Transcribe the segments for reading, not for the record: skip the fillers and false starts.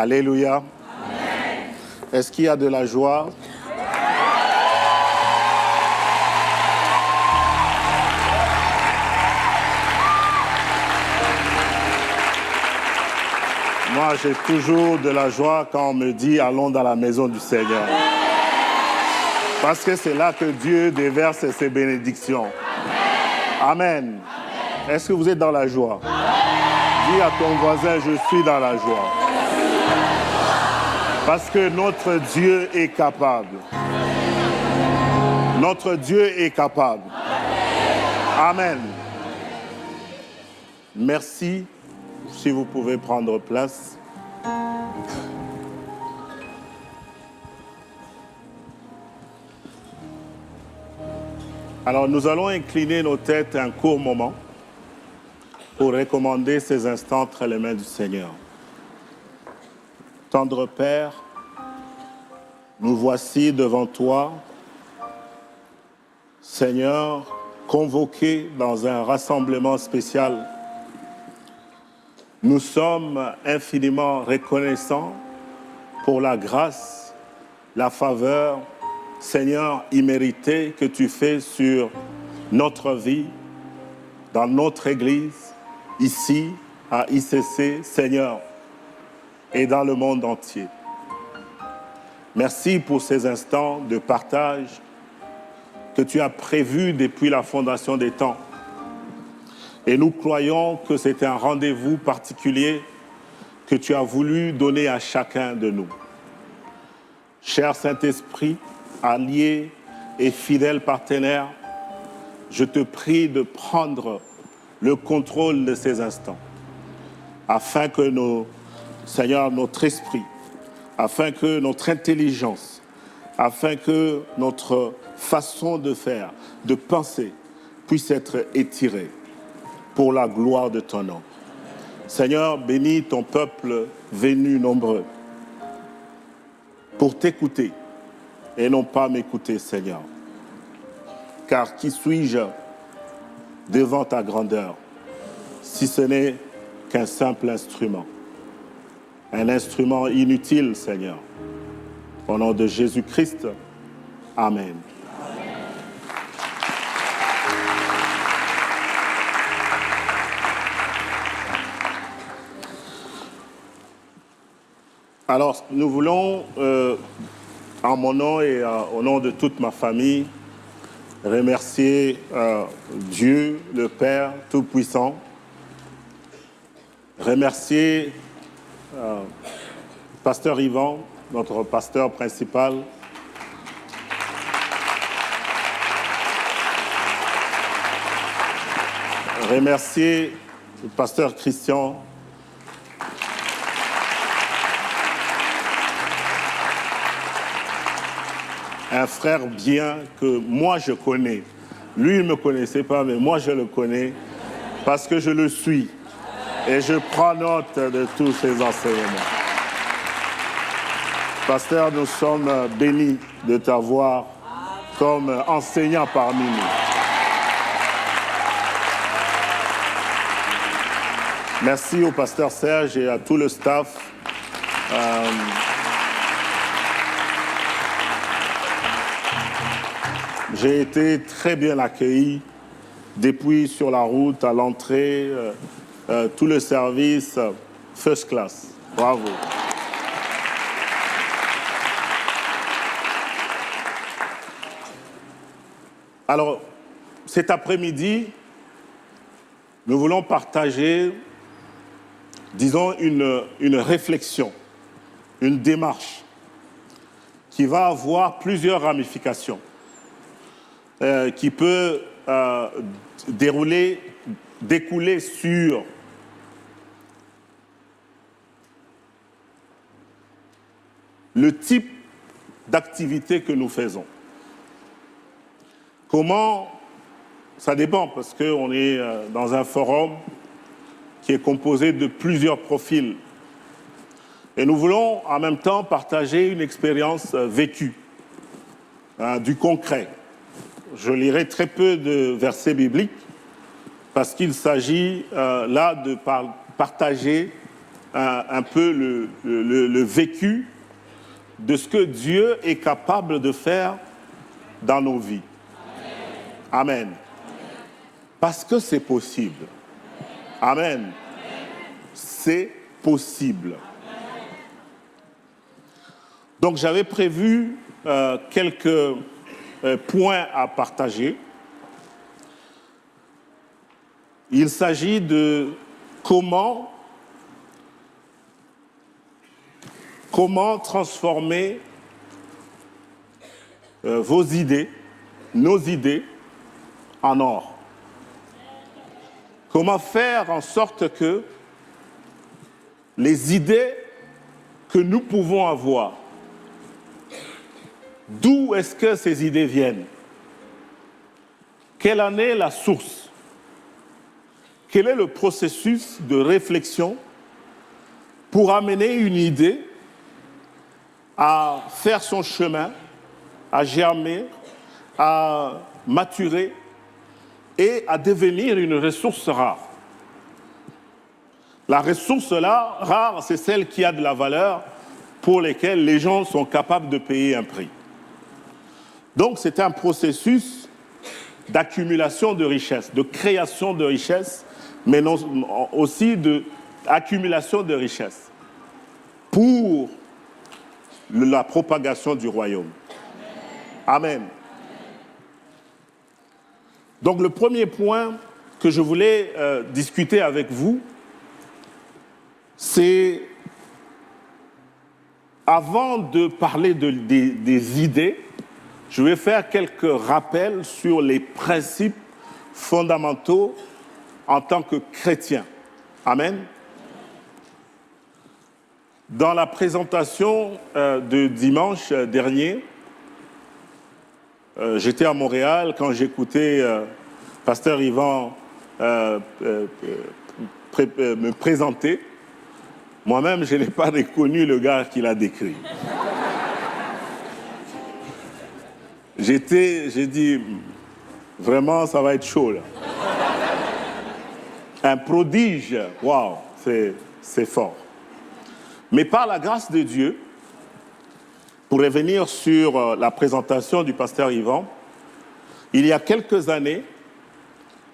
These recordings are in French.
Alléluia. Amen. Est-ce qu'il y a de la joie? Moi, j'ai toujours de la joie quand on me dit « Allons dans la maison du Seigneur ». Parce que c'est là que Dieu déverse ses bénédictions. Amen. Est-ce que vous êtes dans la joie? Dis à ton voisin, je suis dans la joie. Parce que notre Dieu est capable. Notre Dieu est capable. Amen. Merci. Si vous pouvez prendre place. Alors, nous allons incliner nos têtes un court moment pour recommander ces instants entre les mains du Seigneur. Tendre Père, nous voici devant toi, Seigneur, convoqués dans un rassemblement spécial. Nous sommes infiniment reconnaissants pour la grâce, la faveur, Seigneur, imméritée que tu fais sur notre vie, dans notre Église, ici, à ICC, Seigneur, et dans le monde entier. Merci pour ces instants de partage que tu as prévus depuis la fondation des temps. Et nous croyons que c'est un rendez-vous particulier que tu as voulu donner à chacun de nous. Cher Saint-Esprit, allié et fidèle partenaire, je te prie de prendre le contrôle de ces instants, afin que Seigneur, notre esprit, afin que notre intelligence, afin que notre façon de faire, de penser, puisse être étirée pour la gloire de ton nom. Seigneur, bénis ton peuple venu nombreux pour t'écouter et non pas m'écouter, Seigneur. Car qui suis-je devant ta grandeur, si ce n'est qu'un simple instrument, un instrument inutile, Seigneur. Au nom de Jésus-Christ, Amen. Alors, nous voulons, en mon nom et au nom de toute ma famille, remercier Dieu, le Père Tout-Puissant, remercier Pasteur Yvan, notre pasteur principal, remercier le pasteur Christian, un frère bien que moi je connais. Lui, il ne me connaissait pas, mais moi je le connais parce que je le suis. Et je prends note de tous ses enseignements. Pasteur, nous sommes bénis de t'avoir comme enseignant parmi nous. Merci au pasteur Serge et à tout le staff. J'ai été très bien accueilli depuis sur la route, à l'entrée, tout le service, first class. Bravo. Alors, cet après-midi, nous voulons partager, disons, une réflexion, une démarche qui va avoir plusieurs ramifications. Qui peut découler sur le type d'activité que nous faisons. Comment? Ça dépend, parce qu'on est dans un forum qui est composé de plusieurs profils. Et nous voulons en même temps partager une expérience vécue, du concret. Je lirai très peu de versets bibliques parce qu'il s'agit là de partager un peu le vécu de ce que Dieu est capable de faire dans nos vies. Amen. Parce que c'est possible. Amen. C'est possible. Donc j'avais prévu quelques points à partager. Il s'agit de comment transformer vos idées, nos idées, en or. Comment faire en sorte que les idées que nous pouvons avoir, d'où est-ce que ces idées viennent? Quelle en est la source? Quel est le processus de réflexion pour amener une idée à faire son chemin, à germer, à maturer et à devenir une ressource rare? La ressource là, rare, c'est celle qui a de la valeur pour laquelle les gens sont capables de payer un prix. Donc c'est un processus d'accumulation de richesses, de création de richesses, mais non, aussi d'accumulation de richesses pour la propagation du royaume. Amen. Donc le premier point que je voulais discuter avec vous, c'est, avant de parler des idées, je vais faire quelques rappels sur les principes fondamentaux en tant que chrétien. Amen. Dans la présentation de dimanche dernier, j'étais à Montréal quand j'écoutais Pasteur Yvan me présenter. Moi-même, je n'ai pas reconnu le gars qu'il a décrit. J'ai dit, vraiment, ça va être chaud, là. Un prodige, waouh, c'est fort. Mais par la grâce de Dieu, pour revenir sur la présentation du pasteur Yvan, il y a quelques années,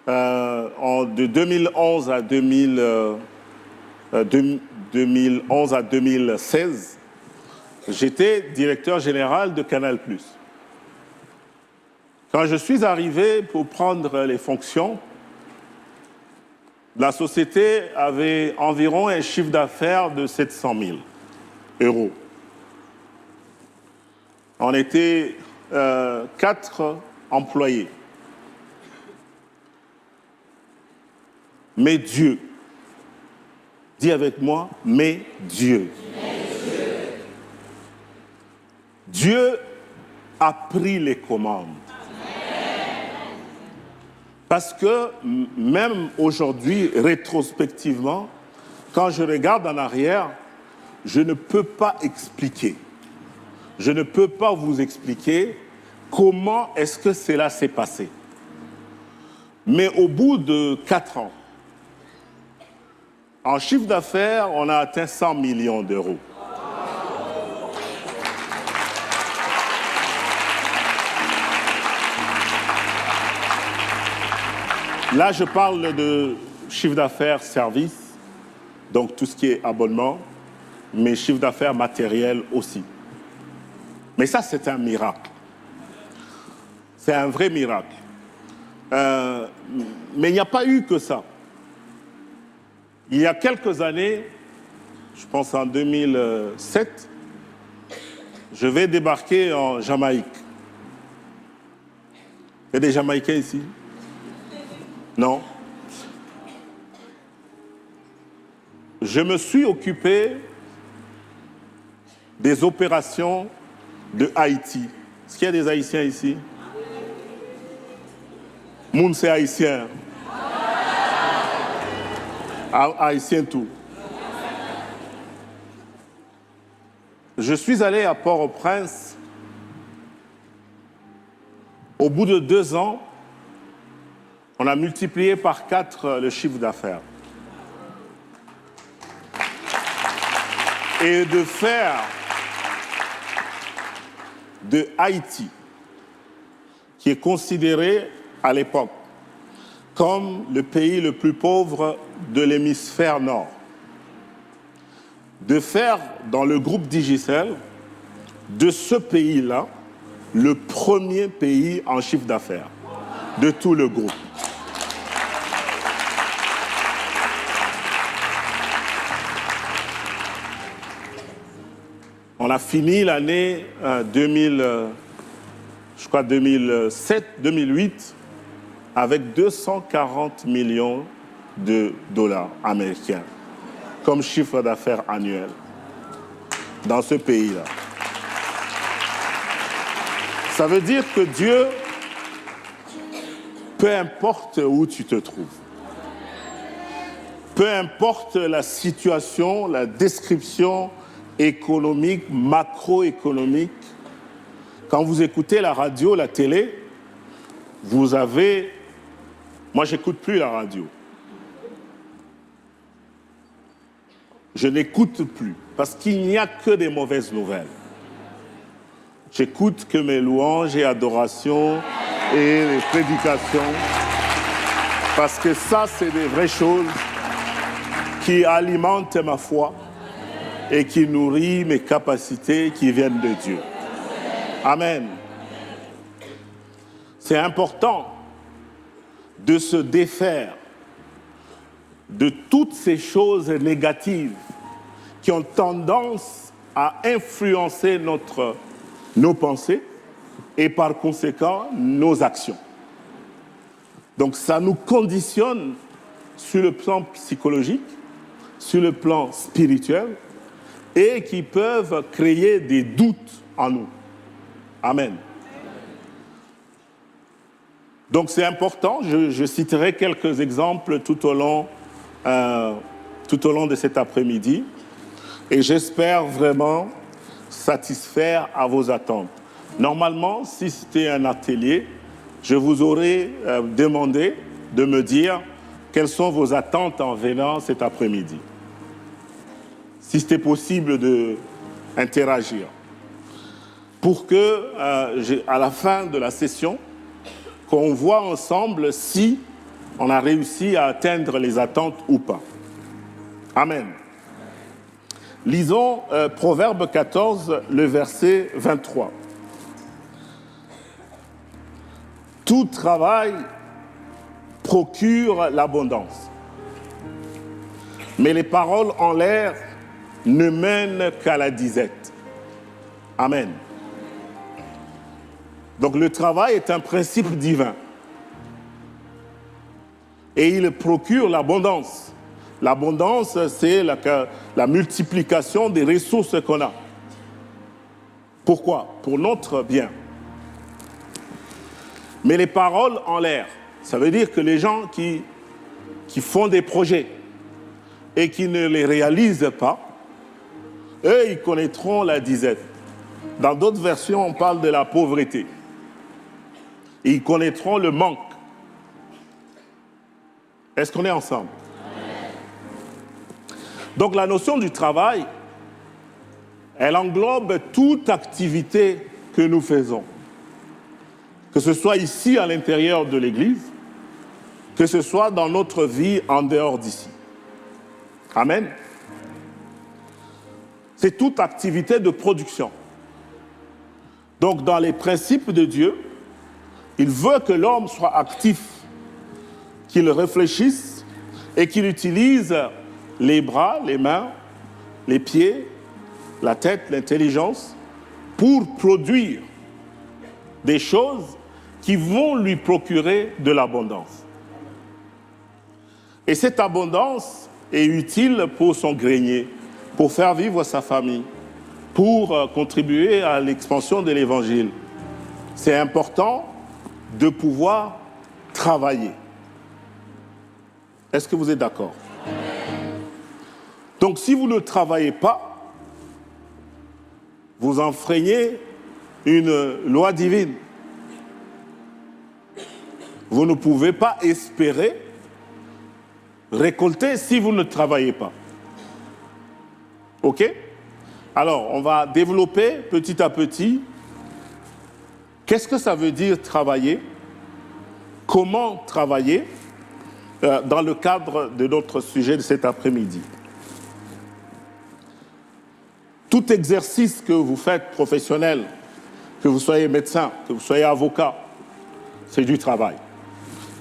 de 2011 à 2016, j'étais directeur général de Canal+. Quand je suis arrivé pour prendre les fonctions, la société avait environ un chiffre d'affaires de 700 000 euros. On était 4 employés. Mais Dieu, dis avec moi, mais Dieu. Dieu a pris les commandes. Parce que même aujourd'hui, rétrospectivement, quand je regarde en arrière, je ne peux pas expliquer. Je ne peux pas vous expliquer comment est-ce que cela s'est passé. Mais au bout de 4 ans, en chiffre d'affaires, on a atteint 100 millions d'euros. Là, je parle de chiffre d'affaires service, donc tout ce qui est abonnement, mais chiffre d'affaires matériel aussi. Mais ça, c'est un miracle. C'est un vrai miracle. Mais il n'y a pas eu que ça. Il y a quelques années, je pense en 2007, je vais débarquer en Jamaïque. Il y a des Jamaïcains ici? Non. Je me suis occupé des opérations de Haïti. Est-ce qu'il y a des Haïtiens ici? Moun, c'est haïtien. Haïtien tout. Je suis allé à Port-au-Prince. Au bout de 2 ans, on a multiplié par 4 le chiffre d'affaires. et de faire de Haïti, qui est considéré à l'époque comme le pays le plus pauvre de l'hémisphère nord, de faire dans le groupe Digicel de ce pays-là le premier pays en chiffre d'affaires de tout le groupe. On a fini l'année 2007-2008 avec 240 millions de dollars américains comme chiffre d'affaires annuel dans ce pays-là. Ça veut dire que Dieu, peu importe où tu te trouves, peu importe la situation, la description économique, macroéconomique, quand vous écoutez la radio, la télé, vous avez... Moi, j'écoute plus la radio. Je n'écoute plus parce qu'il n'y a que des mauvaises nouvelles. J'écoute que mes louanges et adorations et les prédications parce que ça, c'est des vraies choses qui alimentent ma foi et qui nourrissent mes capacités qui viennent de Dieu. Amen. C'est important de se défaire de toutes ces choses négatives qui ont tendance à influencer nos pensées et par conséquent nos actions. Donc ça nous conditionne sur le plan psychologique, sur le plan spirituel et qui peuvent créer des doutes en nous. Amen. Donc c'est important, je citerai quelques exemples tout au long de cet après-midi et j'espère vraiment satisfaire à vos attentes. Normalement, si c'était un atelier, je vous aurais demandé de me dire quelles sont vos attentes en venant cet après-midi. Si c'était possible d'interagir. Pour que, à la fin de la session, qu'on voit ensemble si on a réussi à atteindre les attentes ou pas. Amen. Lisons Proverbe 14, le verset 23. Tout travail procure l'abondance, mais les paroles en l'air ne mènent qu'à la disette. Amen. Donc le travail est un principe divin. Et il procure l'abondance. L'abondance, c'est la multiplication des ressources qu'on a. Pourquoi? Pour notre bien. Mais les paroles en l'air, ça veut dire que les gens qui font des projets et qui ne les réalisent pas, eux, ils connaîtront la disette. Dans d'autres versions, on parle de la pauvreté. Ils connaîtront le manque. Est-ce qu'on est ensemble? Donc la notion du travail, elle englobe toute activité que nous faisons. Que ce soit ici à l'intérieur de l'Église, que ce soit dans notre vie en dehors d'ici. Amen. C'est toute activité de production. Donc dans les principes de Dieu, il veut que l'homme soit actif, qu'il réfléchisse et qu'il utilise les bras, les mains, les pieds, la tête, l'intelligence pour produire des choses qui vont lui procurer de l'abondance. Et cette abondance est utile pour son grenier, pour faire vivre sa famille, pour contribuer à l'expansion de l'Évangile. C'est important de pouvoir travailler. Est-ce que vous êtes d'accord? Donc si vous ne travaillez pas, vous enfreignez une loi divine. Vous ne pouvez pas espérer récolter si vous ne travaillez pas. OK? Alors, on va développer petit à petit. Qu'est-ce que ça veut dire travailler? Comment travailler dans le cadre de notre sujet de cet après-midi? Tout exercice que vous faites professionnel, que vous soyez médecin, que vous soyez avocat, c'est du travail.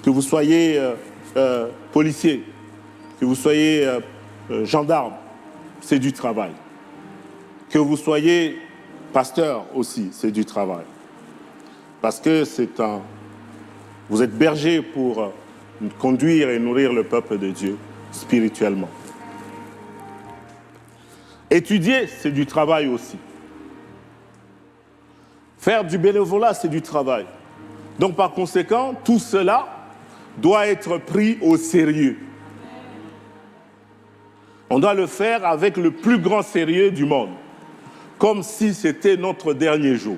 Que vous soyez policier, que vous soyez gendarme, c'est du travail. Que vous soyez pasteur aussi, c'est du travail. Parce que vous êtes berger pour conduire et nourrir le peuple de Dieu spirituellement. Étudier, c'est du travail aussi. Faire du bénévolat, c'est du travail. Donc par conséquent, tout cela doit être pris au sérieux. On doit le faire avec le plus grand sérieux du monde, comme si c'était notre dernier jour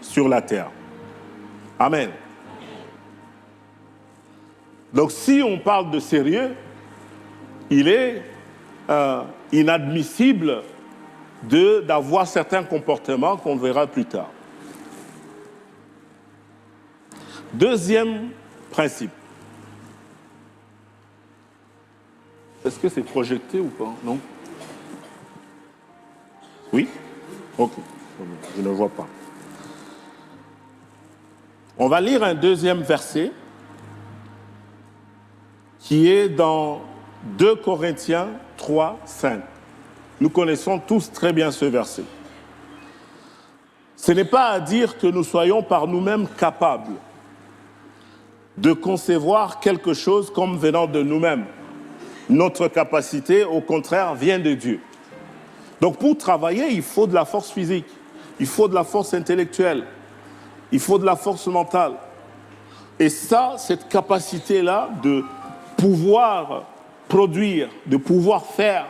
sur la terre. Amen. Donc si on parle de sérieux, il est inadmissible d'avoir certains comportements qu'on verra plus tard. Deuxième principe. Est-ce que c'est projeté ou pas? Non? Oui? Ok. Je ne vois pas. On va lire un deuxième verset qui est dans 2 Corinthiens 3, 5. Nous connaissons tous très bien ce verset. Ce n'est pas à dire que nous soyons par nous-mêmes capables de concevoir quelque chose comme venant de nous-mêmes. Notre capacité, au contraire, vient de Dieu. Donc pour travailler, il faut de la force physique, il faut de la force intellectuelle, il faut de la force mentale. Et ça, cette capacité-là de pouvoir produire, de pouvoir faire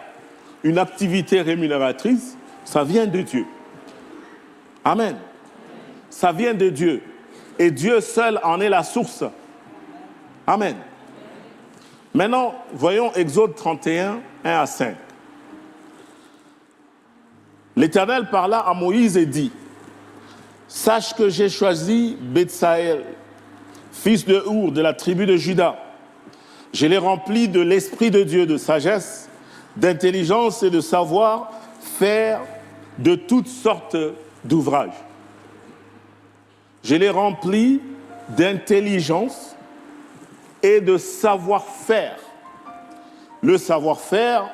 une activité rémunératrice, ça vient de Dieu. Amen. Ça vient de Dieu. Et Dieu seul en est la source. Amen. Maintenant, voyons Exode 31, 1 à 5. L'Éternel parla à Moïse et dit, « Sache que j'ai choisi Betsaël, fils de Our, de la tribu de Juda. Je l'ai rempli de l'Esprit de Dieu, de sagesse, d'intelligence et de savoir faire de toutes sortes d'ouvrages. Je l'ai rempli d'intelligence et de savoir-faire. » Le savoir-faire,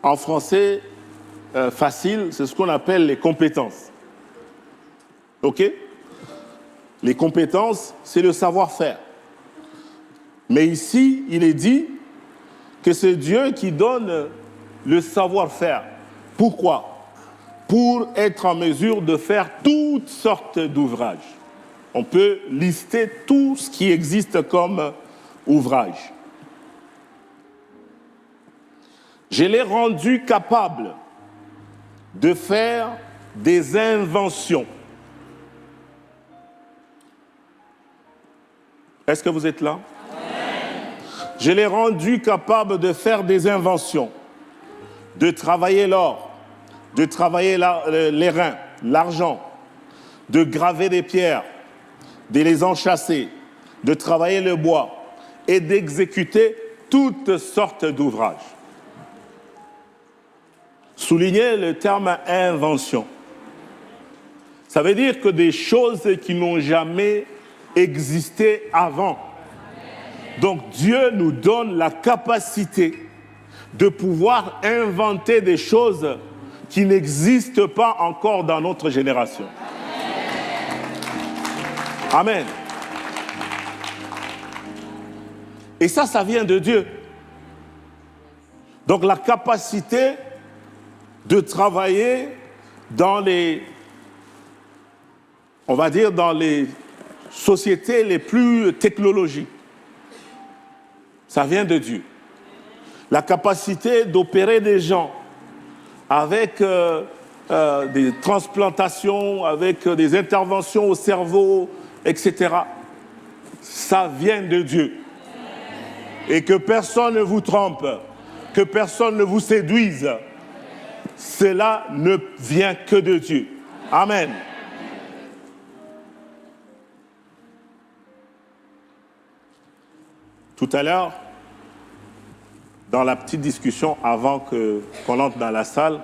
en français facile, c'est ce qu'on appelle les compétences. OK? Les compétences, c'est le savoir-faire. Mais ici, il est dit que c'est Dieu qui donne le savoir-faire. Pourquoi? Pour être en mesure de faire toutes sortes d'ouvrages. On peut lister tout ce qui existe comme ouvrage. Je l'ai rendu capable de faire des inventions. Est-ce que vous êtes là? Je l'ai rendu capable de faire des inventions, de travailler l'or, de travailler l'airain, l'argent, de graver des pierres, de les enchâsser, de travailler le bois et d'exécuter toutes sortes d'ouvrages. Soulignez le terme invention. Ça veut dire que des choses qui n'ont jamais existé avant. Donc Dieu nous donne la capacité de pouvoir inventer des choses qui n'existent pas encore dans notre génération. Amen. Et ça vient de Dieu. Donc la capacité de travailler dans on va dire, dans les sociétés les plus technologiques. Ça vient de Dieu. La capacité d'opérer des gens avec des transplantations, avec des interventions au cerveau, etc. Ça vient de Dieu. Et que personne ne vous trompe, que personne ne vous séduise. cela ne vient que de Dieu. Amen. Tout à l'heure, dans la petite discussion avant qu'on entre dans la salle,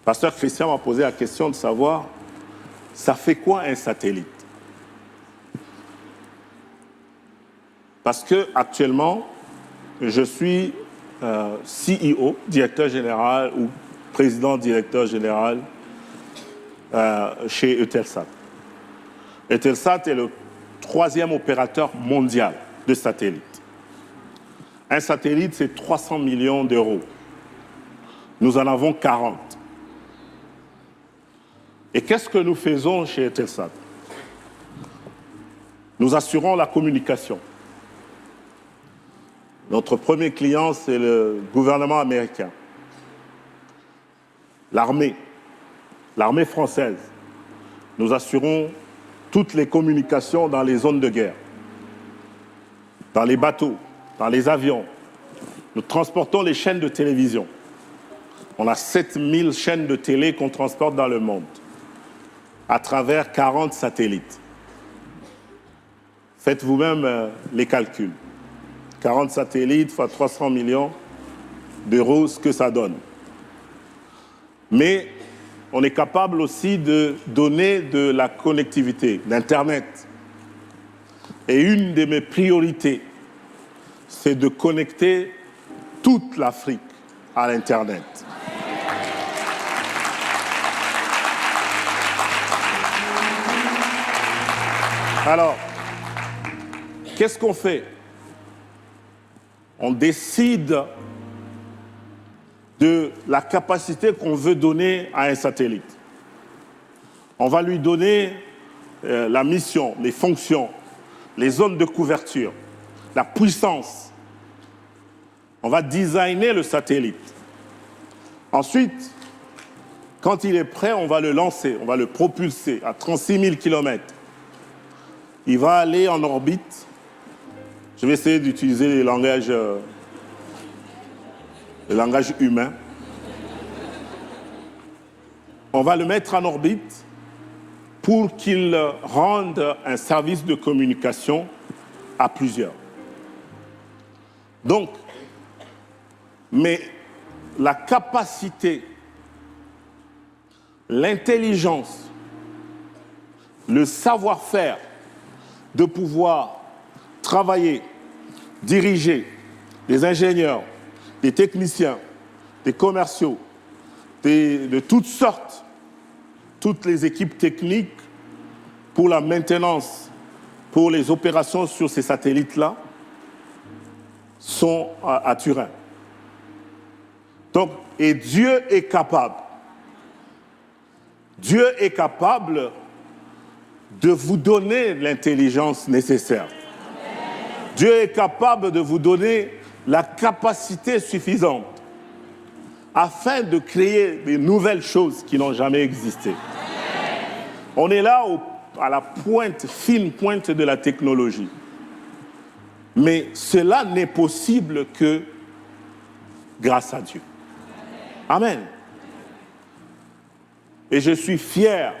Pasteur Christian m'a posé la question de savoir, ça fait quoi un satellite? Parce que actuellement, je suis CEO, directeur général ou président-directeur général chez Eutelsat. Eutelsat est le 3e opérateur mondial de satellites. Un satellite, c'est 300 millions d'euros. Nous en avons 40. Et qu'est-ce que nous faisons chez Eutelsat? Nous assurons la communication. Notre premier client, c'est le gouvernement américain, l'armée française. Nous assurons toutes les communications dans les zones de guerre, dans les bateaux, dans les avions. Nous transportons les chaînes de télévision. On a 7000 chaînes de télé qu'on transporte dans le monde, à travers 40 satellites. Faites vous-même les calculs. 40 satellites fois 300 millions d'euros, ce que ça donne. Mais on est capable aussi de donner de la connectivité, d'Internet. Et une de mes priorités, c'est de connecter toute l'Afrique à l'Internet. Alors, qu'est-ce qu'on fait? On décide de la capacité qu'on veut donner à un satellite. On va lui donner la mission, les fonctions, les zones de couverture, la puissance. On va designer le satellite. Ensuite, quand il est prêt, on va le lancer, on va le propulser à 36 000 km. Il va aller en orbite. Je vais essayer d'utiliser le langage humain. On va le mettre en orbite pour qu'il rende un service de communication à plusieurs. Donc, mais la capacité, l'intelligence, le savoir-faire de pouvoir travailler, diriger des ingénieurs, des techniciens, des commerciaux, de toutes sortes, toutes les équipes techniques pour la maintenance, pour les opérations sur ces satellites-là, sont à Turin. Donc, et Dieu est capable. Dieu est capable de vous donner l'intelligence nécessaire. Dieu est capable de vous donner la capacité suffisante afin de créer de nouvelles choses qui n'ont jamais existé. On est là à la pointe, fine pointe de la technologie. Mais cela n'est possible que grâce à Dieu. Amen. Et je suis fier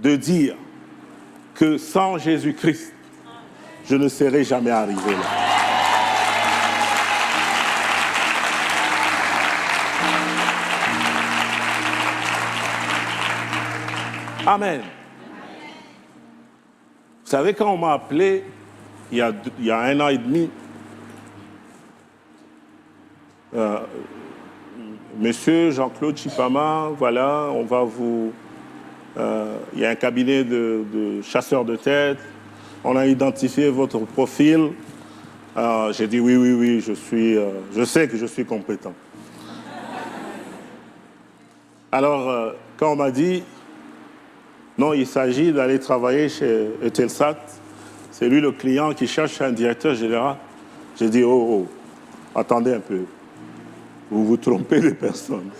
de dire que sans Jésus-Christ, je ne serais jamais arrivé là. Amen. Vous savez, quand on m'a appelé, il y a 1 an et demi, Monsieur Jean-Claude Chipama, voilà, on va vous... il y a un cabinet de chasseurs de tête. On a identifié votre profil. J'ai dit oui, je sais que je suis compétent. Alors, quand on m'a dit, non, il s'agit d'aller travailler chez Eutelsat, c'est lui le client qui cherche un directeur général. J'ai dit, attendez un peu. Vous vous trompez de personne.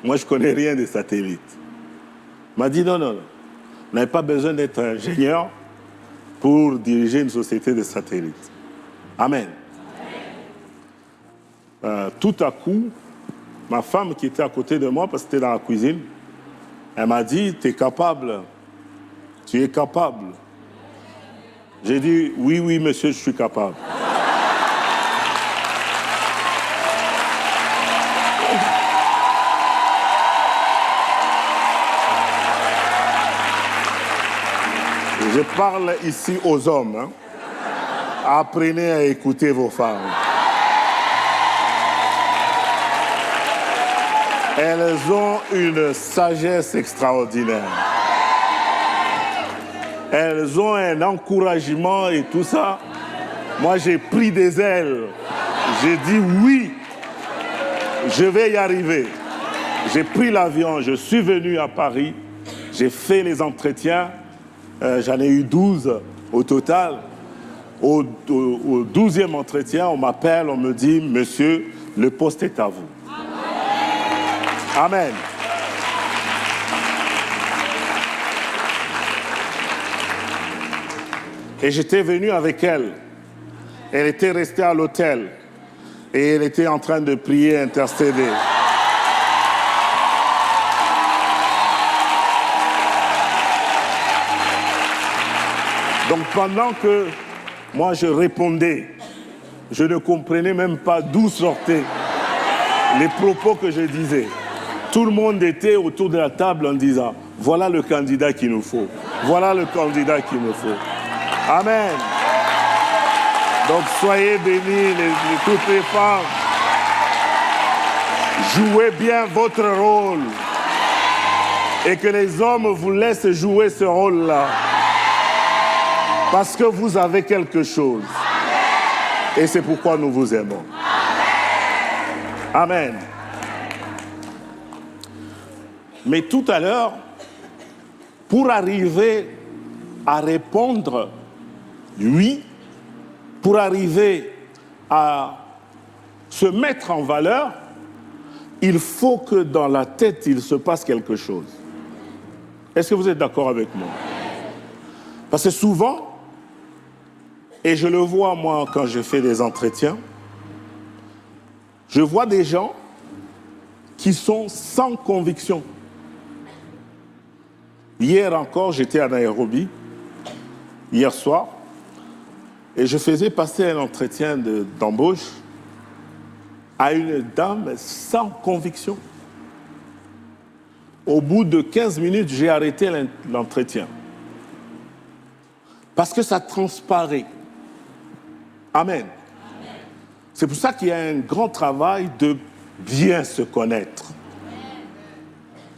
Moi, je ne connais rien des satellites. Il m'a dit, non. Vous n'avez pas besoin d'être ingénieur pour diriger une société de satellites. Amen. tout à coup, ma femme qui était à côté de moi, parce que c'était dans la cuisine, elle m'a dit, tu es capable, tu es capable. J'ai dit, oui, oui, monsieur, je suis capable. Je parle ici aux hommes. Hein. Apprenez à écouter vos femmes. Elles ont une sagesse extraordinaire. Elles ont un encouragement et tout ça. Moi, j'ai pris des ailes. J'ai dit oui, je vais y arriver. J'ai pris l'avion, je suis venu à Paris. J'ai fait les entretiens. J'en ai eu 12 au total. Au 12e entretien, on m'appelle, on me dit, monsieur, le poste est à vous. Amen. Et j'étais venu avec elle. Elle était restée à l'hôtel. Et elle était en train de prier, intercéder. Donc pendant que moi je répondais, je ne comprenais même pas d'où sortaient les propos que je disais. Tout le monde était autour de la table en disant, voilà le candidat qu'il nous faut. Voilà le candidat qu'il nous faut. Amen. Donc soyez bénis, toutes les femmes. Jouez bien votre rôle. Et que les hommes vous laissent jouer ce rôle-là. Parce que vous avez quelque chose. Et c'est pourquoi nous vous aimons. Amen. Mais tout à l'heure, pour arriver à répondre oui, pour arriver à se mettre en valeur, il faut que dans la tête, il se passe quelque chose. Est-ce que vous êtes d'accord avec moi? Parce que souvent, et je le vois moi quand je fais des entretiens, je vois des gens qui sont sans conviction. Hier encore, j'étais à Nairobi, hier soir, et je faisais passer un entretien d'embauche à une dame sans conviction. Au bout de 15 minutes, j'ai arrêté l'entretien. Parce que ça transparaît. Amen. C'est pour ça qu'il y a un grand travail de bien se connaître.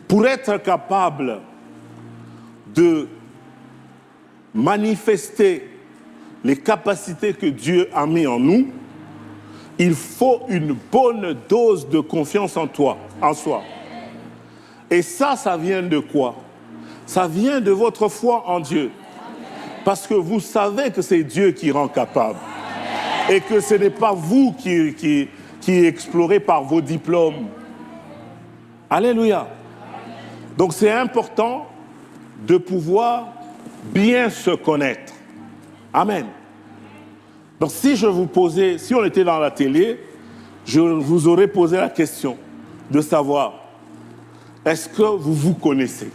Pour être capable de manifester les capacités que Dieu a mis en nous, il faut une bonne dose de confiance en toi, en soi. Et ça vient de quoi? Ça vient de votre foi en Dieu. Parce que vous savez que c'est Dieu qui rend capable. Et que ce n'est pas vous qui explorez par vos diplômes. Alléluia. Donc c'est important de pouvoir bien se connaître. Amen. Donc si on était dans la télé, je vous aurais posé la question de savoir, est-ce que vous vous connaissez?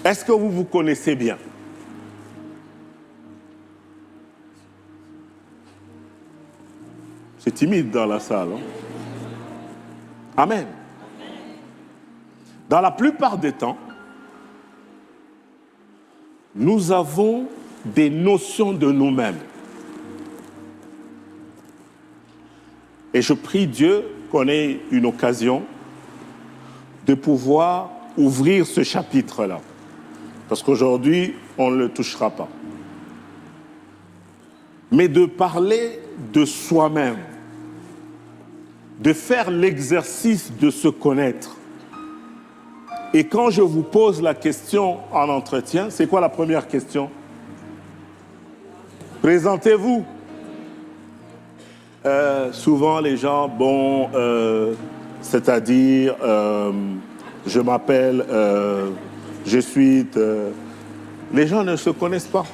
Est-ce que vous vous connaissez bien? C'est timide dans la salle. Hein? Amen. Dans la plupart des temps, nous avons des notions de nous-mêmes. Et je prie Dieu qu'on ait une occasion de pouvoir ouvrir ce chapitre-là. Parce qu'aujourd'hui, on ne le touchera pas. Mais de parler de soi-même, de faire l'exercice de se connaître. Et quand je vous pose la question en entretien, c'est quoi la première question? Présentez-vous. Souvent les gens, c'est-à-dire, je m'appelle, je suis... les gens ne se connaissent pas.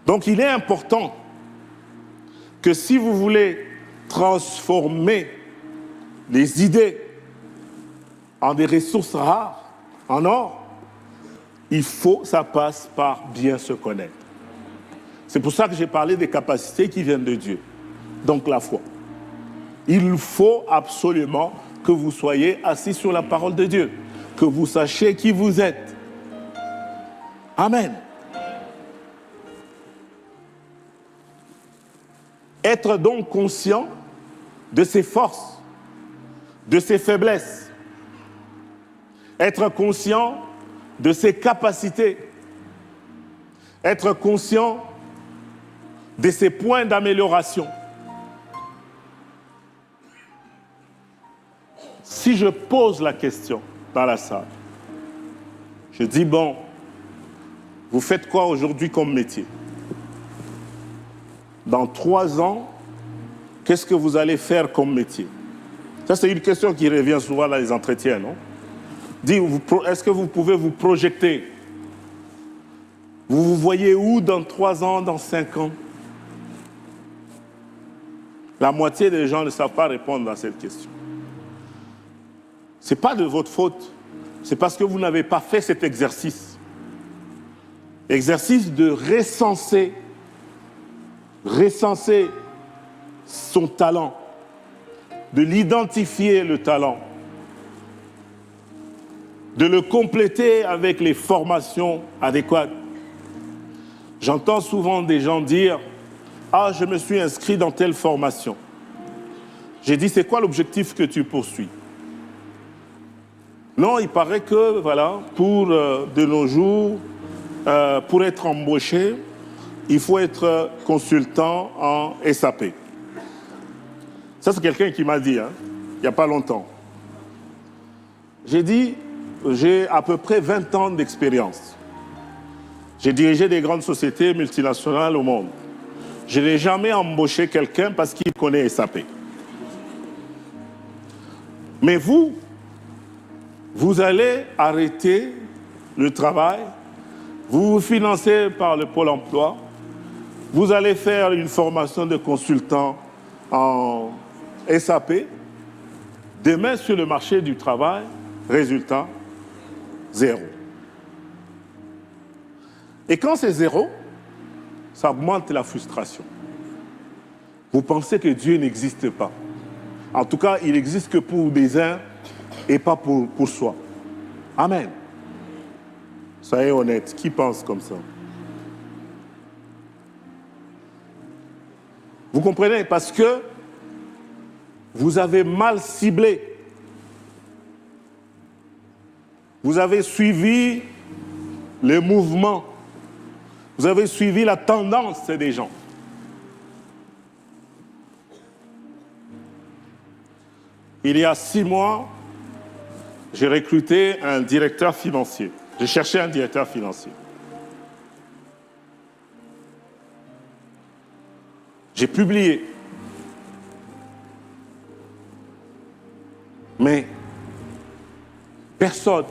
Donc il est important que si vous voulez transformer les idées en des ressources rares, en or, il faut que ça passe par bien se connaître. C'est pour ça que j'ai parlé des capacités qui viennent de Dieu, donc la foi. Il faut absolument que vous soyez assis sur la parole de Dieu, que vous sachiez qui vous êtes. Amen. Être donc conscient de ses forces, de ses faiblesses. Être conscient de ses capacités. Être conscient de ses points d'amélioration. Si je pose la question dans la salle, je dis, bon, vous faites quoi aujourd'hui comme métier? Dans 3 ans, qu'est-ce que vous allez faire comme métier? Ça, c'est une question qui revient souvent dans les entretiens, non? Dis, est-ce que vous pouvez vous projeter? Vous vous voyez où dans 3 ans, dans 5 ans? La moitié des gens ne savent pas répondre à cette question. Ce n'est pas de votre faute, c'est parce que vous n'avez pas fait cet exercice. Exercice de recenser son talent, de l'identifier le talent, de le compléter avec les formations adéquates. J'entends souvent des gens dire « Ah, je me suis inscrit dans telle formation. » J'ai dit « C'est quoi l'objectif que tu poursuis ?» Non, il paraît que, voilà, pour de nos jours, pour être embauché, il faut être consultant en SAP. Ça, c'est quelqu'un qui m'a dit, il n'y a pas longtemps. J'ai dit, j'ai à peu près 20 ans d'expérience. J'ai dirigé des grandes sociétés multinationales au monde. Je n'ai jamais embauché quelqu'un parce qu'il connaît SAP. Mais vous allez arrêter le travail, vous vous financez par le Pôle emploi, vous allez faire une formation de consultant en SAP. Demain, sur le marché du travail, résultat, 0. Et quand c'est 0, ça augmente la frustration. Vous pensez que Dieu n'existe pas. En tout cas, il n'existe que pour des uns et pas pour soi. Amen. Soyez honnête, qui pense comme ça? Vous comprenez? Parce que vous avez mal ciblé. Vous avez suivi les mouvements. Vous avez suivi la tendance des gens. Il y a 6 mois, j'ai recruté un directeur financier. J'ai cherché un directeur financier. J'ai publié. Mais personne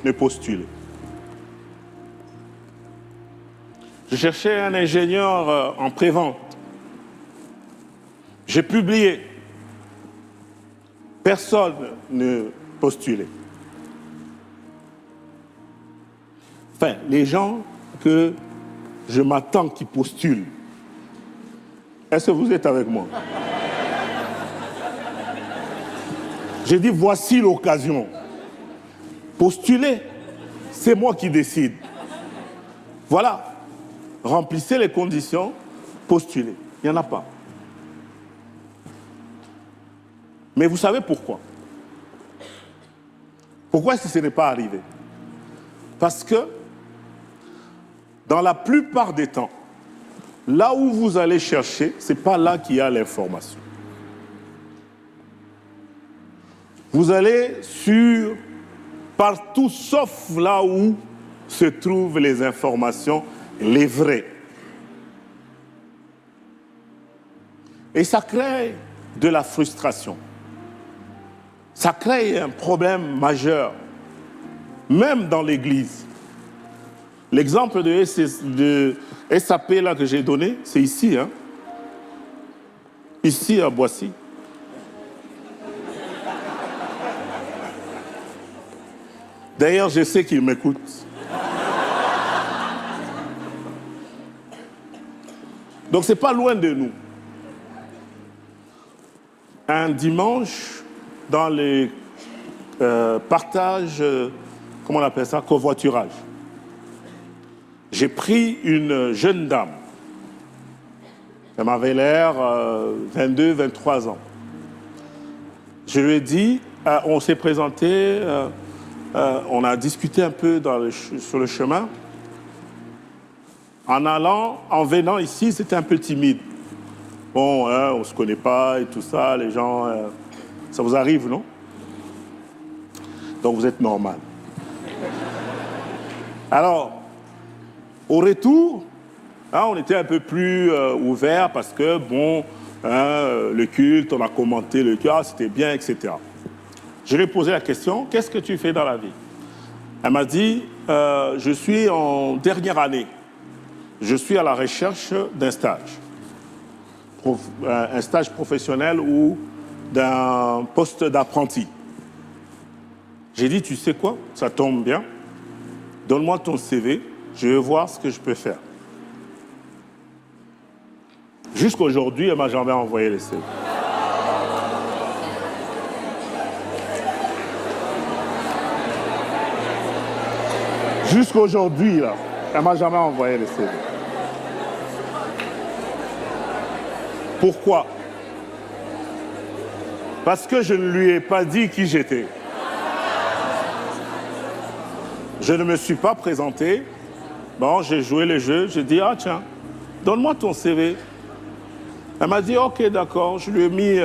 ne postulait. Je cherchais un ingénieur en prévente. J'ai publié. Personne ne postulait. Enfin, les gens que je m'attends qui postulent, est-ce que vous êtes avec moi? J'ai dit, voici l'occasion. Postulez, c'est moi qui décide. Voilà. Remplissez les conditions, postulez. Il n'y en a pas. Mais vous savez pourquoi? Pourquoi est-ce que ce n'est pas arrivé? Parce que, dans la plupart des temps, là où vous allez chercher, ce n'est pas là qu'il y a l'information. Vous allez sur partout sauf là où se trouvent les informations, les vraies. Et ça crée de la frustration. Ça crée un problème majeur, même dans l'Église. L'exemple de SAP là que j'ai donné, c'est ici, hein? Ici à Boissy. D'ailleurs, je sais qu'il m'écoute. Donc, c'est pas loin de nous. Un dimanche, dans les partages, comment on appelle ça, covoiturage, j'ai pris une jeune dame. Elle m'avait l'air 22, 23 ans. Je lui ai dit, on s'est présenté, on a discuté un peu sur le chemin. En venant ici, c'était un peu timide. Bon, on ne se connaît pas et tout ça, les gens, ça vous arrive, non? Donc vous êtes normal. Alors, au retour, on était un peu plus ouvert parce que, bon, le culte, on a commenté le culte, c'était bien, etc. Je lui ai posé la question, qu'est-ce que tu fais dans la vie? Elle m'a dit, je suis en dernière année. Je suis à la recherche d'un stage. Un stage professionnel ou d'un poste d'apprenti. J'ai dit, tu sais quoi? Ça tombe bien. Donne-moi ton CV, je vais voir ce que je peux faire. Jusqu'aujourd'hui, elle ne m'a jamais envoyé le CV. Jusqu'aujourd'hui, là, elle ne m'a jamais envoyé le CV. Pourquoi? Parce que je ne lui ai pas dit qui j'étais. Je ne me suis pas présenté. Bon, j'ai joué le jeu. J'ai dit, ah tiens, donne-moi ton CV. Elle m'a dit, ok, d'accord. Je lui ai mis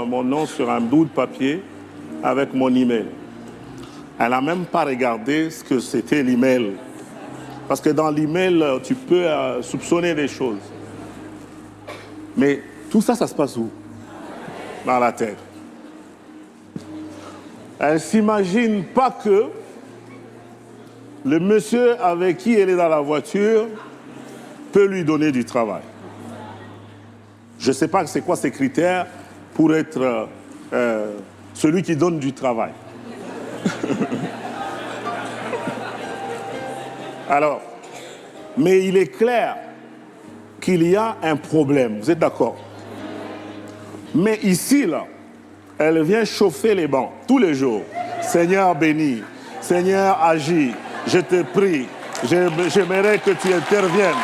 mon nom sur un bout de papier avec mon email. Elle n'a même pas regardé ce que c'était l'email. Parce que dans l'email, tu peux soupçonner des choses. Mais tout ça, ça se passe où? Dans la tête. Elle ne s'imagine pas que le monsieur avec qui elle est dans la voiture peut lui donner du travail. Je ne sais pas c'est quoi ses critères pour être celui qui donne du travail. Alors, mais il est clair qu'il y a un problème, vous êtes d'accord? Mais ici, là, elle vient chauffer les bancs tous les jours. Seigneur béni, Seigneur agis, je te prie, j'aimerais que tu interviennes.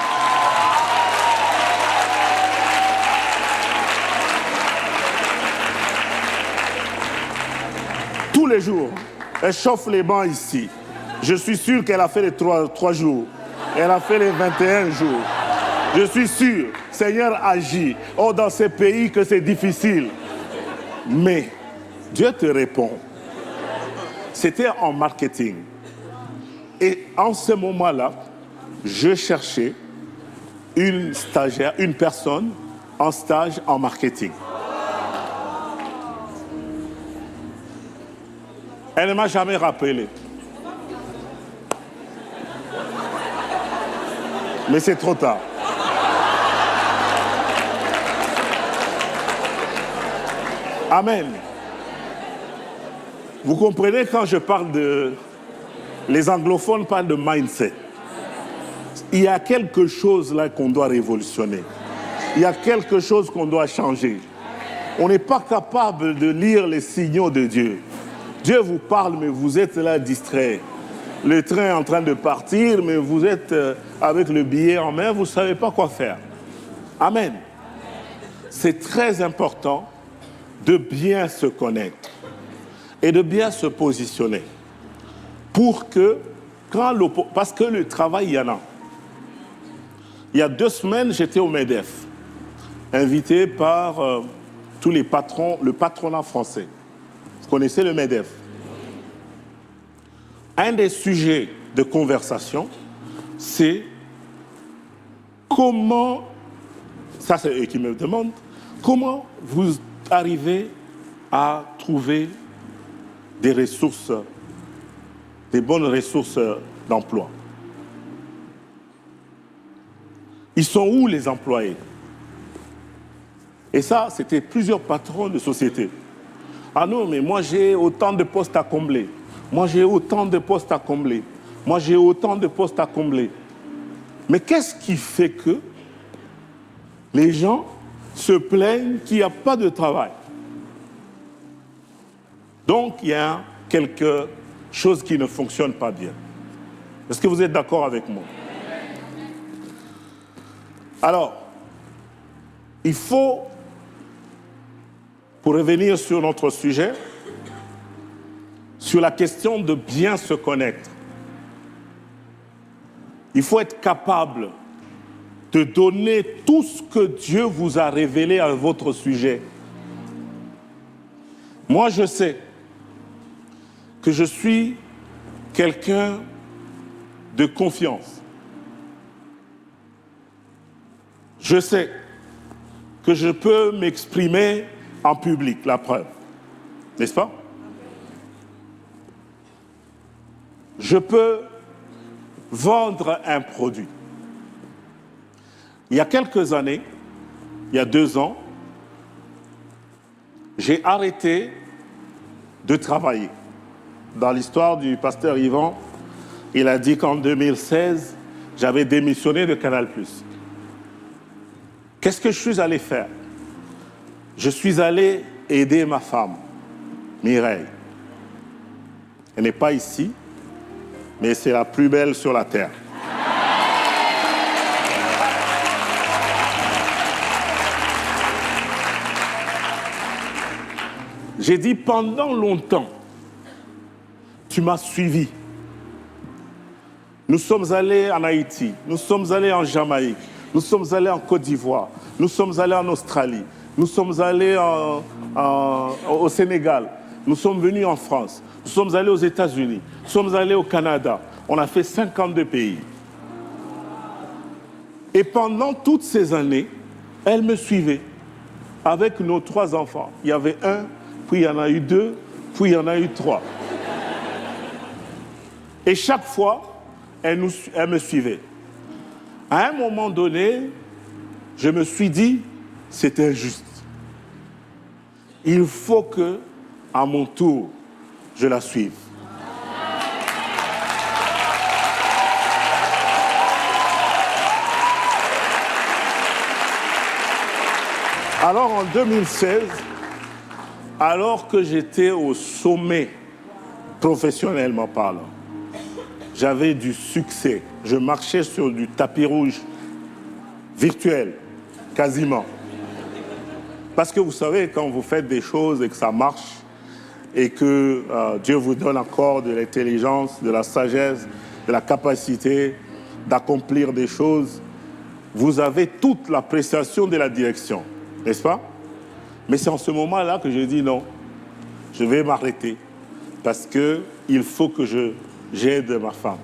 Tous les jours, elle chauffe les bancs ici. Je suis sûr qu'elle a fait les 3 jours. Elle a fait les 21 jours. Je suis sûr, Seigneur agit. Oh, dans ces pays que c'est difficile. Mais Dieu te répond. C'était en marketing. Et en ce moment-là, je cherchais une stagiaire, une personne en stage en marketing. Elle ne m'a jamais rappelé. Mais c'est trop tard. Amen. Vous comprenez quand je parle de... Les anglophones parlent de mindset. Il y a quelque chose là qu'on doit révolutionner. Il y a quelque chose qu'on doit changer. On n'est pas capable de lire les signaux de Dieu. Dieu vous parle, mais vous êtes là distrait. Le train est en train de partir, mais vous êtes avec le billet en main, vous ne savez pas quoi faire. Amen. C'est très important de bien se connaître et de bien se positionner pour que, parce que le travail, il y en a. Il y a 2 semaines, j'étais au MEDEF, invité par tous les patrons, le patronat français. Vous connaissez le MEDEF? Un des sujets de conversation, c'est comment, ça c'est eux qui me demandent, comment vous arrivez à trouver des ressources, des bonnes ressources d'emploi. Ils sont où les employés? Et ça, c'était plusieurs patrons de société. Ah non, mais moi j'ai autant de postes à combler. Moi j'ai autant de postes à combler. Moi j'ai autant de postes à combler. Mais qu'est-ce qui fait que les gens se plaignent qu'il n'y a pas de travail? Donc il y a quelque chose qui ne fonctionne pas bien. Est-ce que vous êtes d'accord avec moi? Alors, il faut, pour revenir sur notre sujet, sur la question de bien se connaître, il faut être capable de donner tout ce que Dieu vous a révélé à votre sujet. Moi, je sais que je suis quelqu'un de confiance. Je sais que je peux m'exprimer en public, la preuve. N'est-ce pas? Je peux vendre un produit. Il y a quelques années, il y a 2 ans, j'ai arrêté de travailler. Dans l'histoire du pasteur Yvan, il a dit qu'en 2016, j'avais démissionné de Canal+. Qu'est-ce que je suis allé faire? Je suis allé aider ma femme, Mireille. Elle n'est pas ici, mais c'est la plus belle sur la terre. J'ai dit pendant longtemps, tu m'as suivi. Nous sommes allés en Haïti, nous sommes allés en Jamaïque, nous sommes allés en Côte d'Ivoire, nous sommes allés en Australie, nous sommes allés au Sénégal, nous sommes venus en France, nous sommes allés aux États-Unis, nous sommes allés au Canada. On a fait 52 pays. Et pendant toutes ces années, elle me suivait avec nos 3 enfants. Il y avait 1, puis il y en a eu 2, puis il y en a eu 3. Et chaque fois, elle me suivait. À un moment donné, je me suis dit, c'est injuste. Il faut que, à mon tour, je la suive. Alors en 2016, alors que j'étais au sommet, professionnellement parlant, j'avais du succès. Je marchais sur du tapis rouge virtuel, quasiment. Parce que vous savez, quand vous faites des choses et que ça marche, et que Dieu vous donne encore de l'intelligence, de la sagesse, de la capacité d'accomplir des choses, vous avez toute l'appréciation de la direction, n'est-ce pas? Mais c'est en ce moment-là que je dis non, je vais m'arrêter, parce qu'il faut que j'aide ma femme.